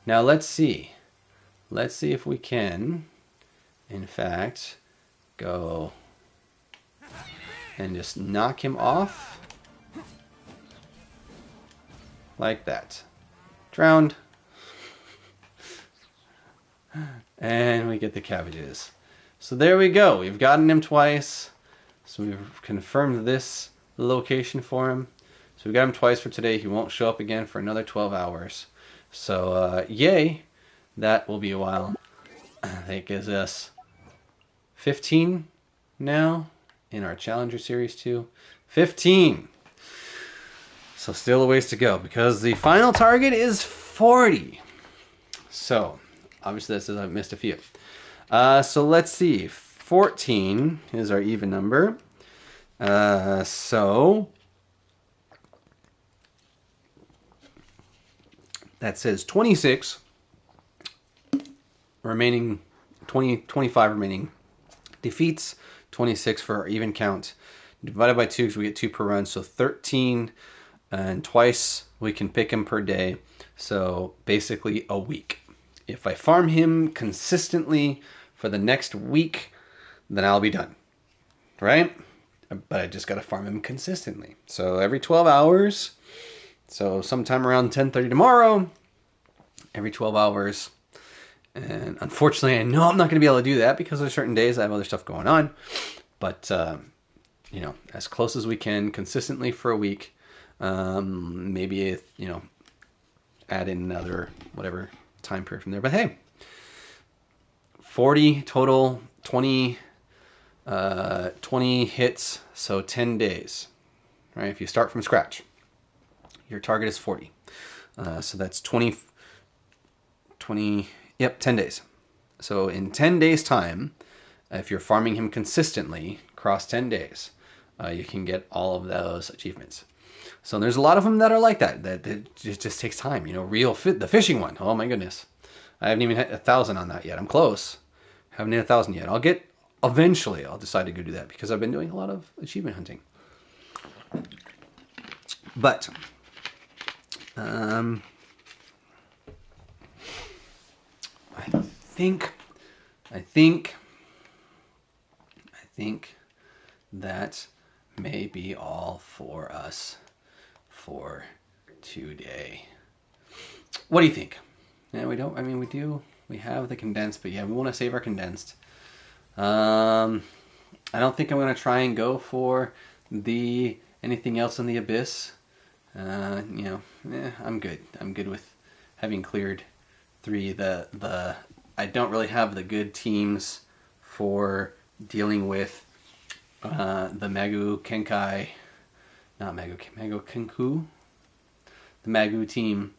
Now let's see. Let's see if we can, in fact, go and just knock him off. Like that. Drowned. And we get the cabbages. So there we go. We've gotten him twice. So we've confirmed this location for him. So we got him twice for today. He won't show up again for another 12 hours. So yay. That will be a while. That gives us 15 now in our Challenger Series 2. 15. So still a ways to go because the final target is 40. So obviously that says I've missed a few. So let's see. 14 is our even number. So that says 26 remaining, 25 remaining defeats, 26 for our even count. Divided by 2 because we get 2 per run, so 13, and twice we can pick him per day. So basically a week. If I farm him consistently for the next week, then I'll be done, right? But I just got to farm him consistently. So every 12 hours, so sometime around 10:30 tomorrow, every 12 hours. And unfortunately, I know I'm not going to be able to do that because there's certain days I have other stuff going on. But, you know, as close as we can, consistently for a week. Maybe, you know, add in another whatever time period from there. But hey, 40 total, 20 hits, so 10 days, right? If you start from scratch, your target is 40. So that's 10 days. So in 10 days time, if you're farming him consistently across 10 days, you can get all of those achievements. So there's a lot of them that are like that it just takes time. You know, the fishing one. Oh my goodness. I haven't even hit 1,000 on that yet. I'm close. Haven't hit 1,000 yet. Eventually I'll decide to go do that because I've been doing a lot of achievement hunting. But I think that may be all for us for today. What do you think? Yeah, we do We have the condensed, but yeah, we want to save our condensed. I don't think I'm going to try and go for the anything else in the abyss. I'm good. I'm good with having cleared 3. I don't really have the good teams for dealing with the Magu Kenkai, not Magu Kenku, the Magu team.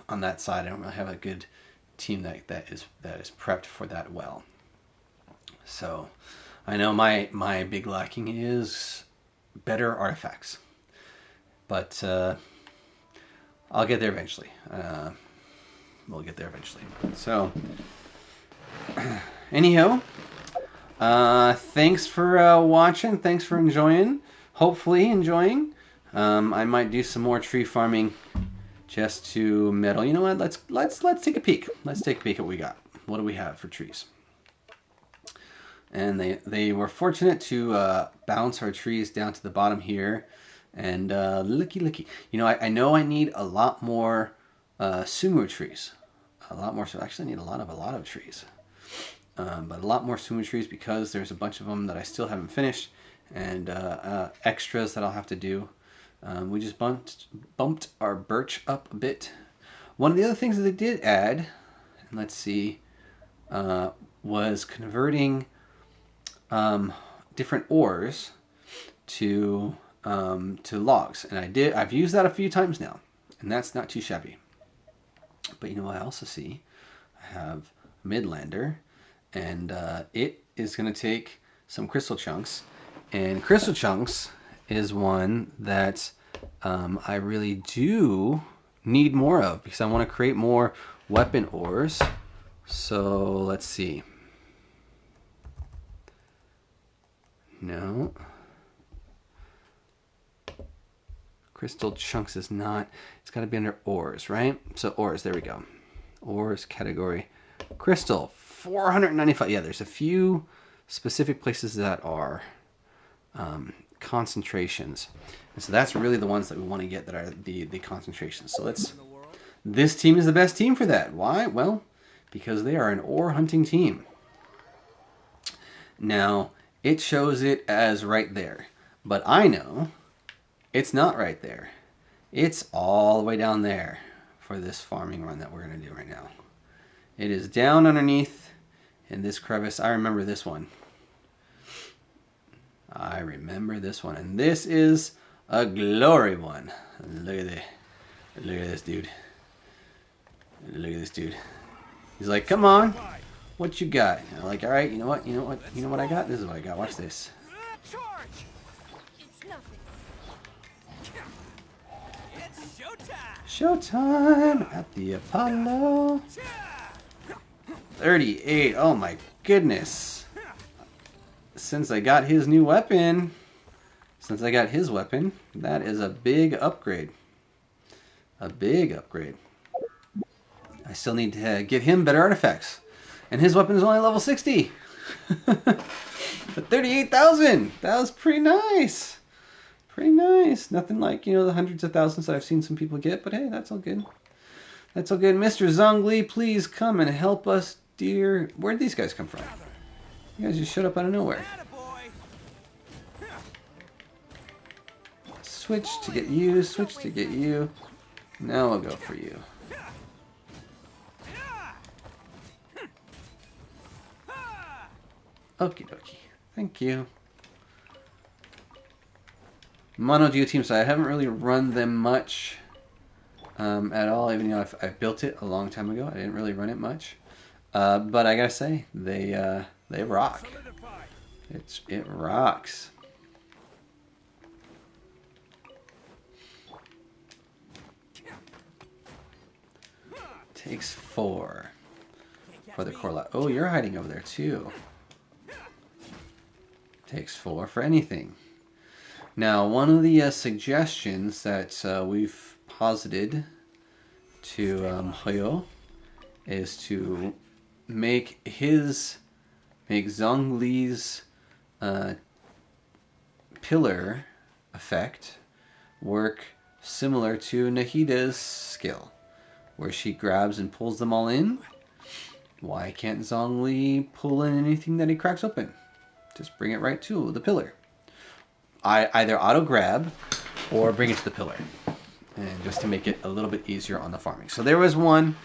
On that side, I don't really have a good team that is prepped for that well. So I know my big lacking is better artifacts, but I'll get there eventually. We'll get there eventually. So anyhow, thanks for watching. Thanks for enjoying. Hopefully enjoying. I might do some more tree farming just to meddle. You know what? Let's take a peek. Let's take a peek at what we got. What do we have for trees? And they were fortunate to bounce our trees down to the bottom here. And looky. You know, I know I need a lot more Sumeru trees. A lot more. So actually, I need a lot of trees. But a lot more Sumeru trees because there's a bunch of them that I still haven't finished, and extras that I'll have to do. We just bumped our birch up a bit. One of the other things that they did add, and let's see, was converting different ores to logs, and I've used that a few times now, and that's not too shabby. But you know what I also see? I have Midlander, and it is going to take some crystal chunks, and crystal chunks is one that I really do need more of because I want to create more weapon ores. So let's see. No. Crystal chunks is not. It's got to be under ores, right? So ores, there we go. Ores category. Crystal, 495. Yeah, there's a few specific places that are concentrations. And so that's really the ones that we want to get that are the concentrations. So this team is the best team for that. Why? Well, because they are an ore hunting team. Now, it shows it as right there. But I know it's not right there. It's all the way down there for this farming run that we're going to do right now. It is down underneath in this crevice. I remember this one. And this is a glory one. Look at this dude. Look at this dude. He's like, come on, what you got? And I'm like, all right, you know what I got? This is what I got. Watch this. It's nothing. It's Showtime at the Apollo. 38. Oh my goodness. Since I got his weapon, that is a big upgrade. A big upgrade. I still need to give him better artifacts. And his weapon is only level 60. But 38,000. That was pretty nice. Pretty nice. Nothing like, the hundreds of thousands that I've seen some people get. But hey, that's all good. That's all good. Mr. Zhongli, please come and help us, dear. Where'd these guys come from? You guys just showed up out of nowhere. Switch to get you. Switch to get you. Now I'll go for you. Okie dokie. Thank you. Mono Geo team, so I haven't really run them much at all, even though I built it a long time ago. I didn't really run it much. But I gotta say, they rock. It rocks. Takes 4 for the core lot. Oh, you're hiding over there too. Takes 4 for anything. Now, one of the suggestions that we've posited to Hoyo is to make Zhongli's pillar effect work similar to Nahida's skill, where she grabs and pulls them all in. Why can't Zhongli pull in anything that he cracks open? Just bring it right to the pillar. I either auto grab or bring it to the pillar, and just to make it a little bit easier on the farming. So there was one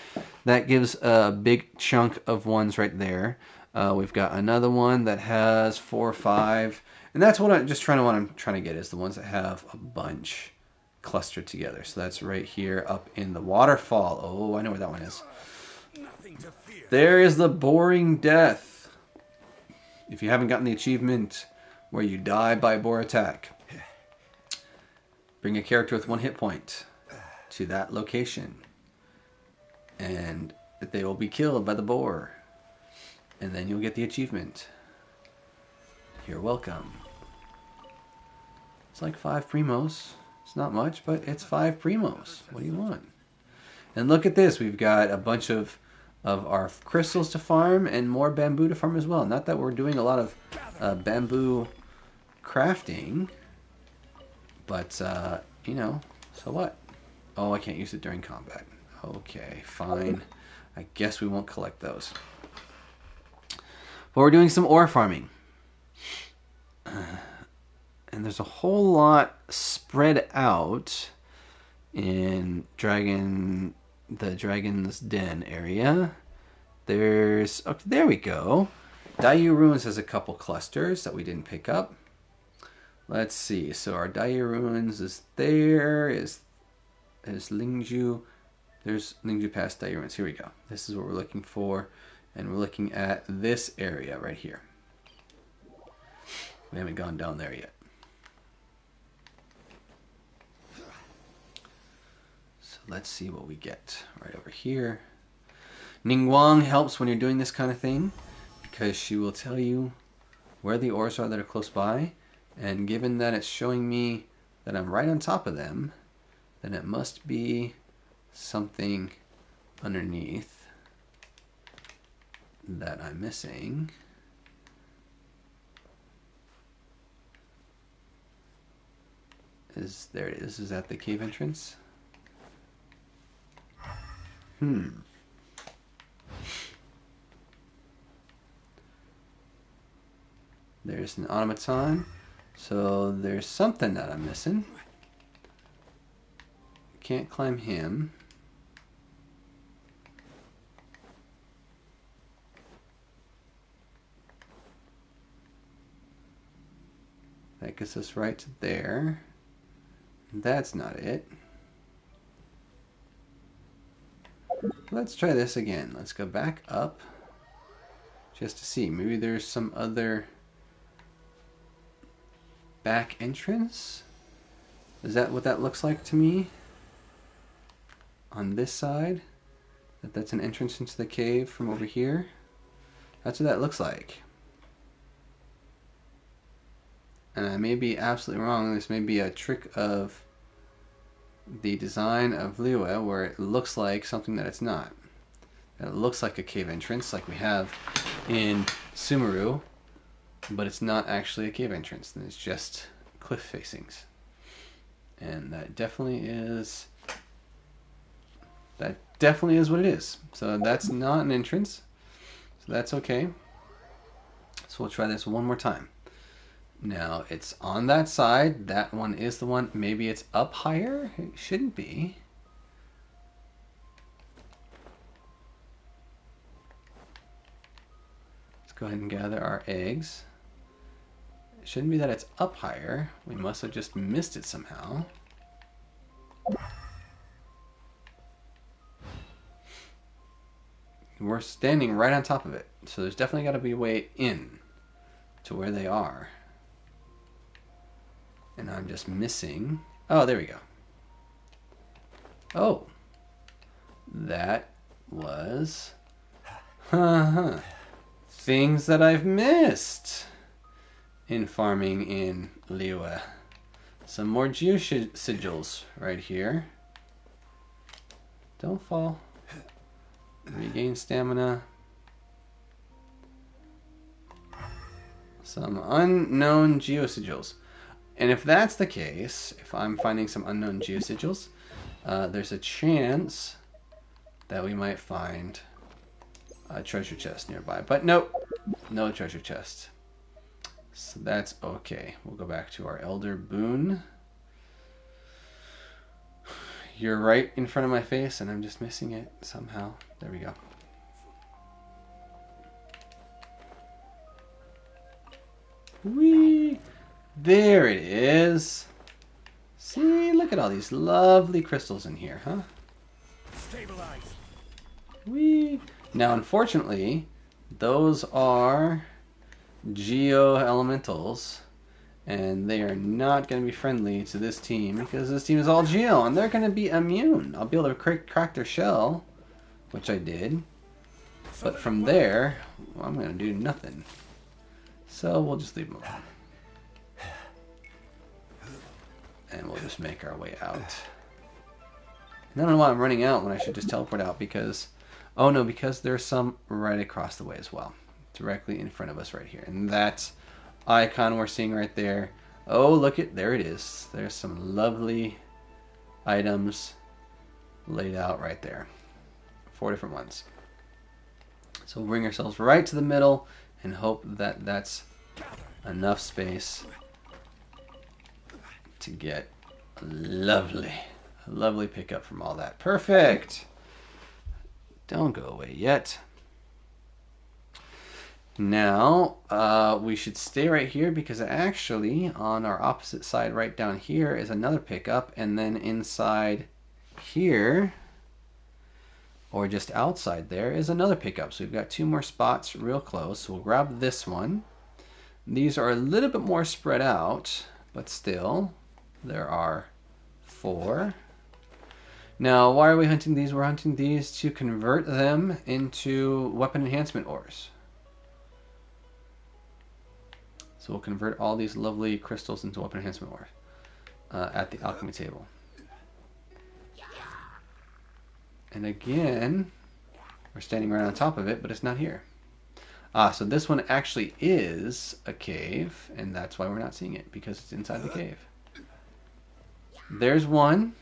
that gives a big chunk of ones right there. We've got another one that has 4 or 5, and that's what I'm trying to get is the ones that have a bunch clustered together. So that's right here up in the waterfall. Oh, I know where that one is. Nothing to fear. There is the boring death. If you haven't gotten the achievement where you die by boar attack, bring a character with 1 hit point to that location, and they will be killed by the boar, and then you'll get the achievement. You're welcome. It's like 5 primos. It's not much, but it's 5 primos. What do you want? And look at this. We've got a bunch of our crystals to farm and more bamboo to farm as well. Not that we're doing a lot of bamboo crafting, but, you know, so what? Oh, I can't use it during combat. Okay, fine. I guess we won't collect those. But we're doing some ore farming. And there's a whole lot spread out in the Dragon's Den area. There we go. Daiyu Ruins has a couple clusters that we didn't pick up. Let's see. So our Daiyu Ruins is there. Is Lingju. There's Lingju past Daiyu Ruins. Here we go. This is what we're looking for. And we're looking at this area right here. We haven't gone down there yet. So let's see what we get right over here. Ningguang helps when you're doing this kind of thing, because she will tell you where the ores are that are close by. And given that it's showing me that I'm right on top of them, then it must be something underneath that I'm missing. There it is. Is that the cave entrance? There's an automaton. So there's something that I'm missing. Can't climb him. That gets us right to there. That's not it. Let's try this again. Let's go back up just to see. Maybe there's some other back entrance. Is that what that looks like to me? On this side? That's an entrance into the cave from over here? That's what that looks like. And I may be absolutely wrong. This may be a trick of the design of Liyue where it looks like something that it's not. It looks like a cave entrance like we have in Sumeru, but it's not actually a cave entrance. It's just cliff facings. And that definitely is what it is. So that's not an entrance. So that's okay. So we'll try this one more time. Now it's on that side. That one is the one. Maybe it's up higher? It shouldn't be. Let's go ahead and gather our eggs. It shouldn't be that it's up higher. We must have just missed it somehow. We're standing right on top of it. So there's definitely got to be a way in to where they are. And I'm just missing... Oh, there we go. Oh. That was... things that I've missed in farming in Liyue. Some more geosigils right here. Don't fall. Regain stamina. Some unknown geosigils. And if that's the case, if I'm finding some unknown geosigils, there's a chance that we might find a treasure chest nearby. But nope, no treasure chest. So that's okay. We'll go back to our Elder Boon. You're right in front of my face, and I'm just missing it somehow. There we go. Whee! There it is. See, look at all these lovely crystals in here, huh? Stabilize. Whee! Now, unfortunately, those are Geo-elementals, and they are not going to be friendly to this team because this team is all Geo, and they're going to be immune. I'll be able to crack their shell, which I did, but from there, well, I'm going to do nothing. So we'll just leave them alone. And we'll just make our way out. And I don't know why I'm running out when I should just teleport out because... Oh no, because there's some right across the way as well. Directly in front of us right here. And that icon we're seeing right there. Oh, look it. There it is. There's some lovely items laid out right there. 4 different ones. So we'll bring ourselves right to the middle and hope that that's enough space to get a lovely pickup from all that. Perfect! Don't go away yet. Now, we should stay right here because actually on our opposite side right down here is another pickup, and then inside here, or just outside there, is another pickup. So we've got 2 more spots real close. So we'll grab this one. These are a little bit more spread out, but still, there are 4. Now, why are we hunting these? We're hunting these to convert them into weapon enhancement ores. So we'll convert all these lovely crystals into weapon enhancement ores at the alchemy table. And again, we're standing right on top of it, but it's not here. So this one actually is a cave, and that's why we're not seeing it, because it's inside the cave. There's one.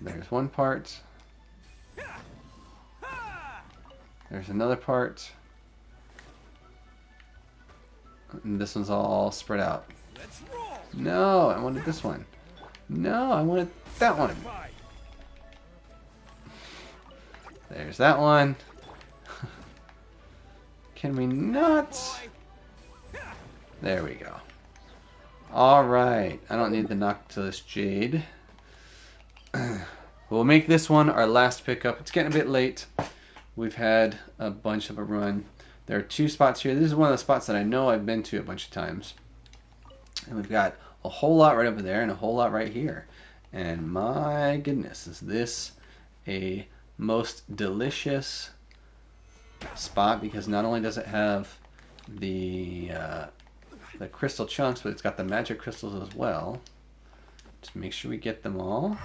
There's one part. There's another part. And this one's all spread out. No, I wanted this one. No, I wanted that one. There's that one. Can we not? There we go. Alright. I don't need the Noctilus Jade. We'll make this one our last pickup. It's getting a bit late. We've had a bunch of a run. There are 2 spots here. This is one of the spots that I know I've been to a bunch of times. And we've got a whole lot right over there and a whole lot right here. And my goodness, is this a most delicious spot, because not only does it have the crystal chunks, but it's got the magic crystals as well. Just make sure we get them all.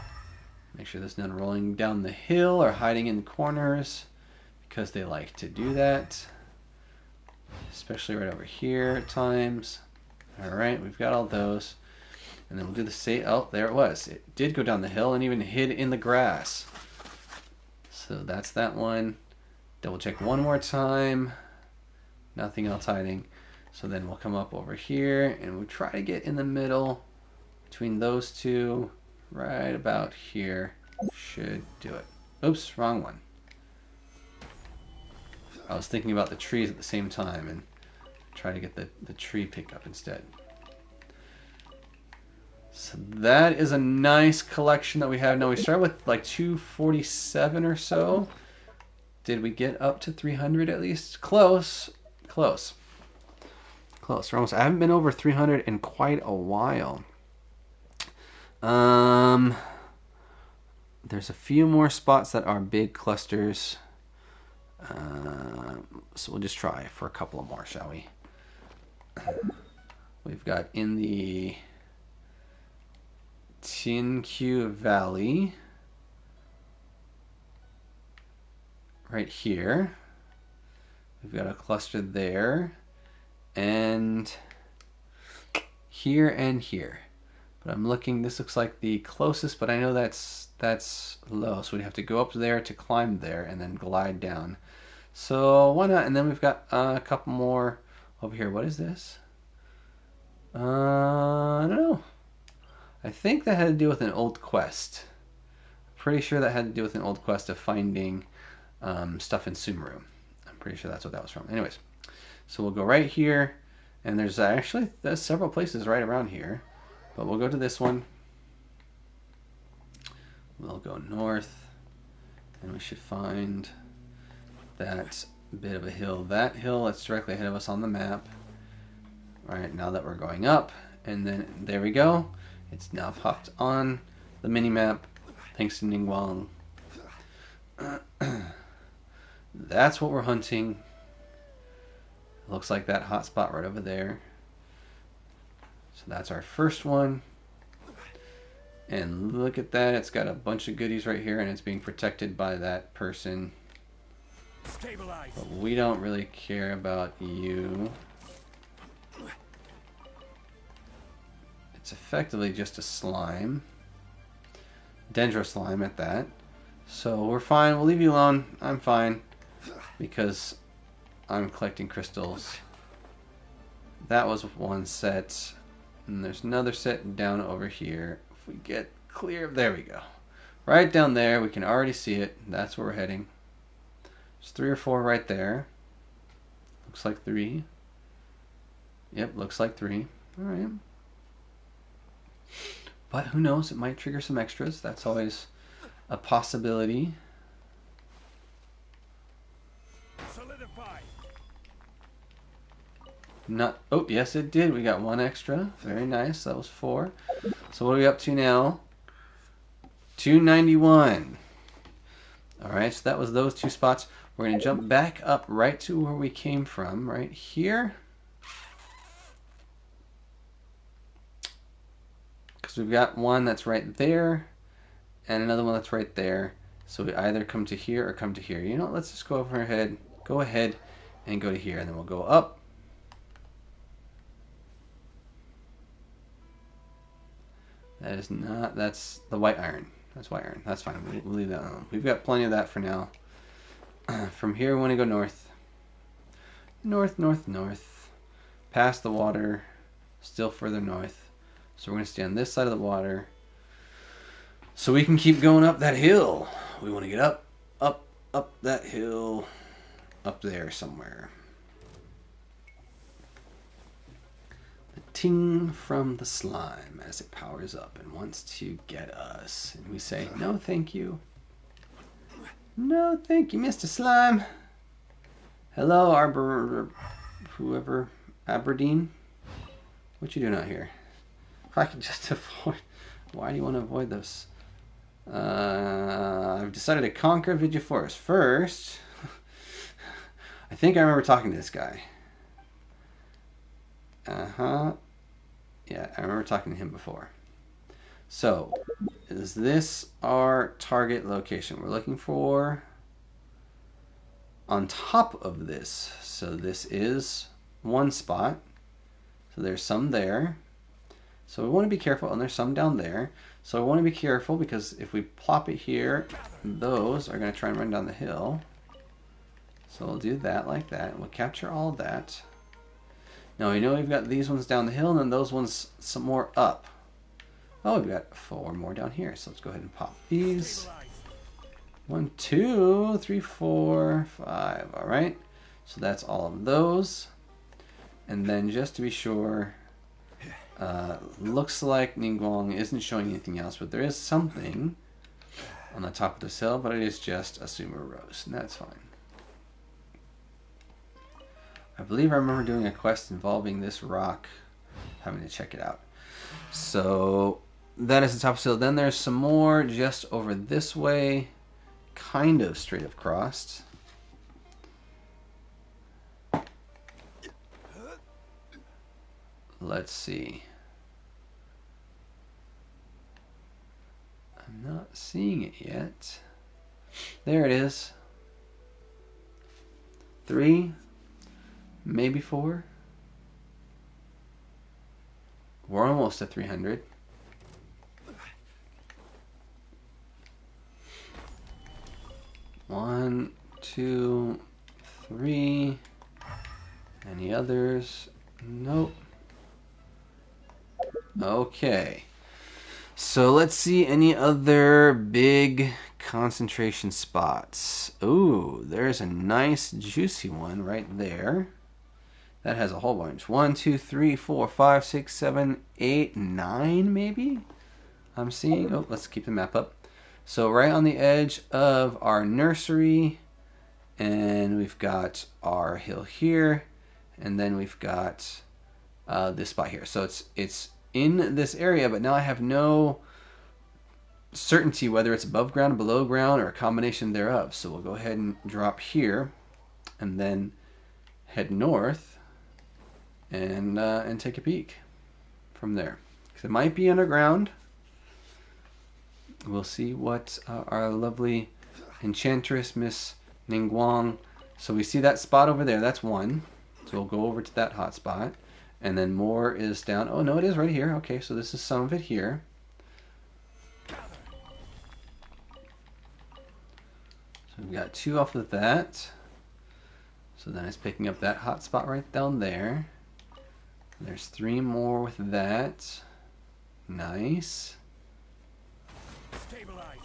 Make sure there's none rolling down the hill or hiding in corners, because they like to do that. Especially right over here at times. Alright, we've got all those. And then we'll do the same. Oh, there it was. It did go down the hill and even hid in the grass. So that's that one. Double check one more time. Nothing else hiding. So then we'll come up over here and we'll try to get in the middle between those 2. Right about here. Should do it. Oops, wrong one. I was thinking about the trees at the same time and try to get the tree pickup instead. So that is a nice collection that we have. Now we started with like 247 or so. Did we get up to 300 at least? Close. Close. Close. We're almost, I haven't been over 300 in quite a while. There's a few more spots that are big clusters. So we'll just try for a couple of more, shall we? We've got in the Tinkyu Valley, right here. We've got a cluster there, and here and here. But I'm looking, this looks like the closest, but I know that's low. So we'd have to go up there to climb there and then glide down. So why not? And then we've got a couple more over here. What is this? I don't know. I think that had to do with an old quest. Pretty sure that had to do with an old quest of finding stuff in Sumeru. I'm pretty sure that's what that was from. Anyways, so we'll go right here, and there's several places right around here, but we'll go to this one. We'll go north, and we should find that bit of a hill. That hill that's directly ahead of us on the map. All right, now that we're going up, and then there we go. It's now popped on the mini map, thanks to Ningguang. That's what we're hunting. Looks like that hot spot right over there. So that's our first one. And look at that, it's got a bunch of goodies right here, and it's being protected by that person. Stabilize. But we don't really care about you. It's effectively just a slime. Dendro slime at that. So we're fine. We'll leave you alone. I'm fine. Because I'm collecting crystals. That was one set. And there's another set down over here. If we get clear, there we go. Right down there. We can already see it. That's where we're heading. There's 3 or 4 right there. Looks like 3. Yep, looks like 3. Alright. But who knows? It might trigger some extras. That's always a possibility. Solidify. Not. Oh, yes, it did. We got 1 extra. Very nice. That was 4. So what are we up to now? 291. Alright, so that was those 2 spots. We're going to jump back up right to where we came from, right here. Because we've got one that's right there, and another one that's right there. So we either come to here or come to here. You know what? Let's just go over ahead. Go ahead and go to here, and then we'll go up. That is not. That's the white iron. That's white iron. That's fine. We'll leave that alone. We've got plenty of that for now. From here, we want to go north. North, north, north. Past the water. Still further north. So we're going to stay on this side of the water. So we can keep going up that hill. We want to get up, up, up that hill. Up there somewhere. The ting from the slime as it powers up and wants to get us. And we say, no thank you. No thank you, Mr. Slime. Hello, whoever, Aberdeen. What you doing out here? If I could just avoid... Why do you want to avoid this? I've decided to conquer Vigiforest first. I think I remember talking to this guy. Yeah, I remember talking to him before. So, is this our target location? We're looking for on top of this. So this is one spot. So there's some there. So we want to be careful, and there's some down there. So we want to be careful because if we plop it here, those are going to try and run down the hill. So we'll do that like that, and we'll capture all of that. Now we know we've got these ones down the hill, and then those ones some more up. Oh, we've got 4 more down here, so let's go ahead and pop these. 1, 2, 3, 4, 5. All right, so that's all of those. And then just to be sure, looks like Ningguang isn't showing anything else, but there is something on the top of this hill, but it is just a Sumeru rose, and that's fine. I believe I remember doing a quest involving this rock, having to check it out. So that is the top of the hill. Then there's some more just over this way, kind of straight up crossed. Let's see. I'm not seeing it yet. There it is. 3, maybe 4. We're almost at 300. 1, 2, 3. Any others? Nope. Okay. So let's see any other big concentration spots. Ooh, there's a nice juicy one right there. That has a whole bunch. 1, 2, 3, 4, 5, 6, 7, 8, 9 maybe? I'm seeing. Oh, let's keep the map up. So right on the edge of our nursery, and we've got our hill here, and then we've got this spot here. So it's in this area, but now I have no certainty whether it's above ground, below ground, or a combination thereof. So we'll go ahead and drop here, and then head north, and take a peek from there. Because it might be underground. We'll see what our lovely enchantress, Miss Ningguang. So we see that spot over there. That's one. So we'll go over to that hot spot. And then more is down. Oh, no, it is right here. Okay, so this is some of it here. So we've got 2 off of that. So then it's picking up that hot spot right down there. There's 3 more with that. Nice. Stabilize.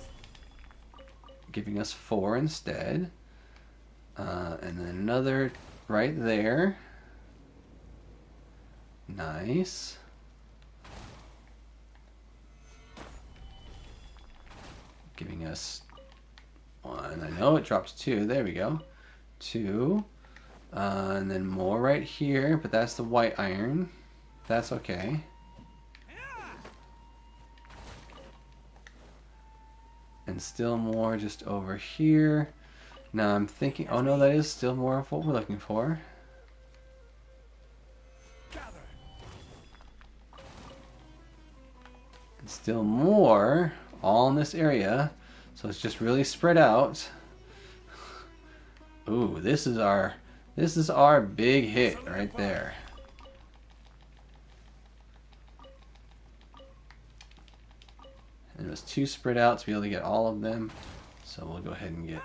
Giving us 4 instead. And then another right there. Nice. Giving us 1. I know it drops 2. There we go. 2. And then more right here, but that's the white iron. That's okay. And still more just over here. Now I'm thinking, oh no, that is still more of what we're looking for. And still more, all in this area. So it's just really spread out. Ooh, this is our big hit right there. And it was too spread out to be able to get all of them. So we'll go ahead and get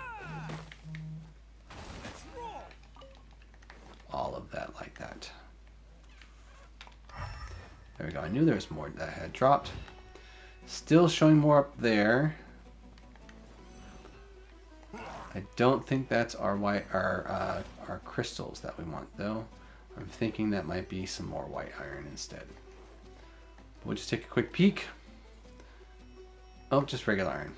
all of that like that. There we go. I knew there was more that had dropped. Still showing more up there. I don't think that's our our crystals that we want though. I'm thinking that might be some more white iron instead. We'll just take a quick peek. Oh, just regular iron.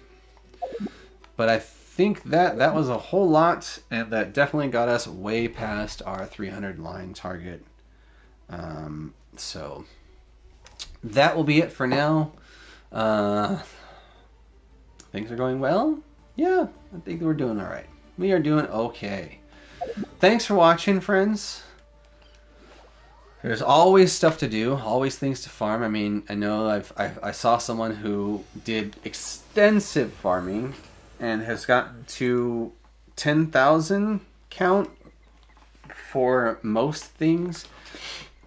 But I think that was a whole lot, and that definitely got us way past our 300 line target. So that will be it for now. Things are going well. Yeah, I think we're doing all right. We are doing okay. Thanks for watching, friends. There's always stuff to do, always things to farm. I mean, I know I saw someone who did extensive farming and has gotten to 10,000 count for most things.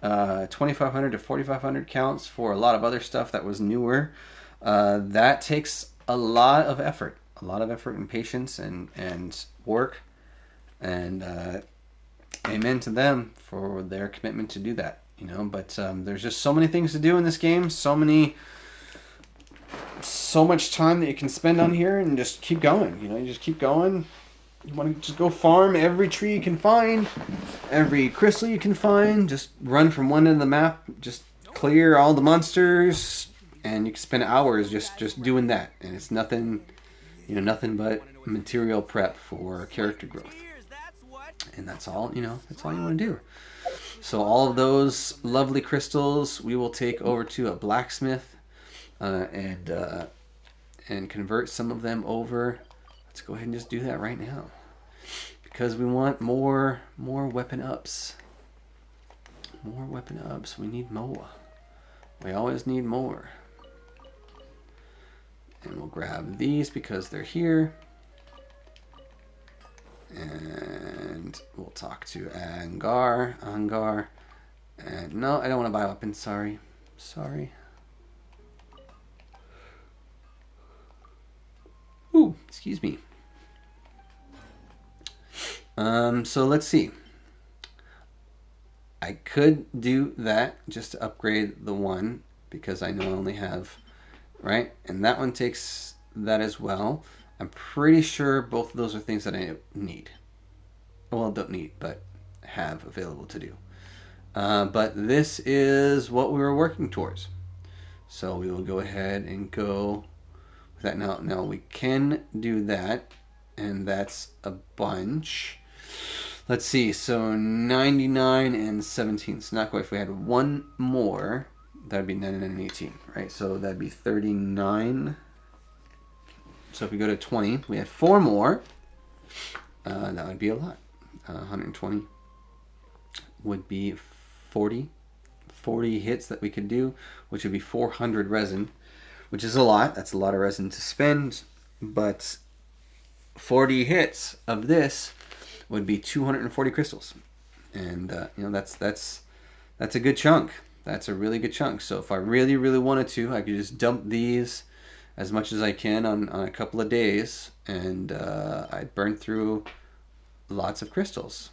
2,500 to 4,500 counts for a lot of other stuff that was newer. That takes a lot of effort. A lot of effort and patience and work. And amen to them for their commitment to do that, you know. But there's just so many things to do in this game, so much time that you can spend on here, and just keep going. You know, you just keep going. You want to just go farm every tree you can find, every crystal you can find. Just run from one end of the map, just clear all the monsters, and you can spend hours just doing that. And it's nothing, you know, nothing but material prep for character growth. And that's all, you know, that's all you want to do. So all of those lovely crystals we will take over to a blacksmith and convert some of them over. Let's go ahead and just do that right now, because we want more weapon ups. More weapon ups. We need more. We always need more. And we'll grab these because they're here. And we'll talk to Angar. And no, I don't want to buy weapons. Sorry. Ooh, excuse me. So let's see. I could do that just to upgrade the one because I know I only have, right? And that one takes that as well. I'm pretty sure both of those are things that I need. Well, don't need, but have available to do. But this is what we were working towards. So we will go ahead and go with that. Now we can do that, and that's a bunch. Let's see. So 99 and 17. So not quite. If we had one more, that'd be 99 and 18, right? So that'd be 39. So if we go to 20, we had four more. That would be a lot. 120 would be 40. 40 hits that we could do, which would be 400 resin, which is a lot. That's a lot of resin to spend, but 40 hits of this would be 240 crystals, and that's a good chunk. That's a really good chunk. So if I really wanted to, I could just dump these as much as I can on a couple of days, and I'd burn through lots of crystals,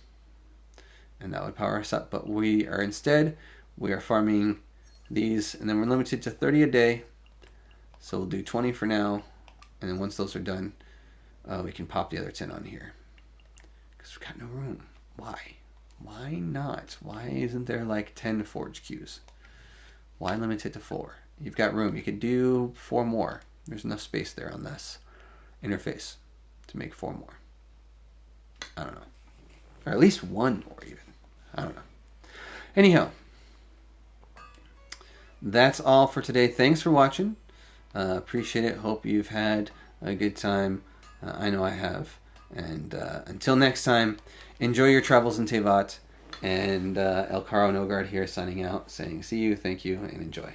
and that would power us up. But we are farming these, and then we're limited to 30 a day. So we'll do 20 for now, and then once those are done, we can pop the other 10 on here. Because we've got no room. Why? Why not? Why isn't there like 10 forge queues? Why limit it to 4? You've got room. You could do 4 more. There's enough space there on this interface to make 4 more. I don't know. Or at least 1 more even. I don't know. Anyhow, that's all for today. Thanks for watching. Appreciate it. Hope you've had a good time. I know I have. And until next time, enjoy your travels in Tevat. And El Caro Nogard here signing out, saying see you, thank you, and enjoy.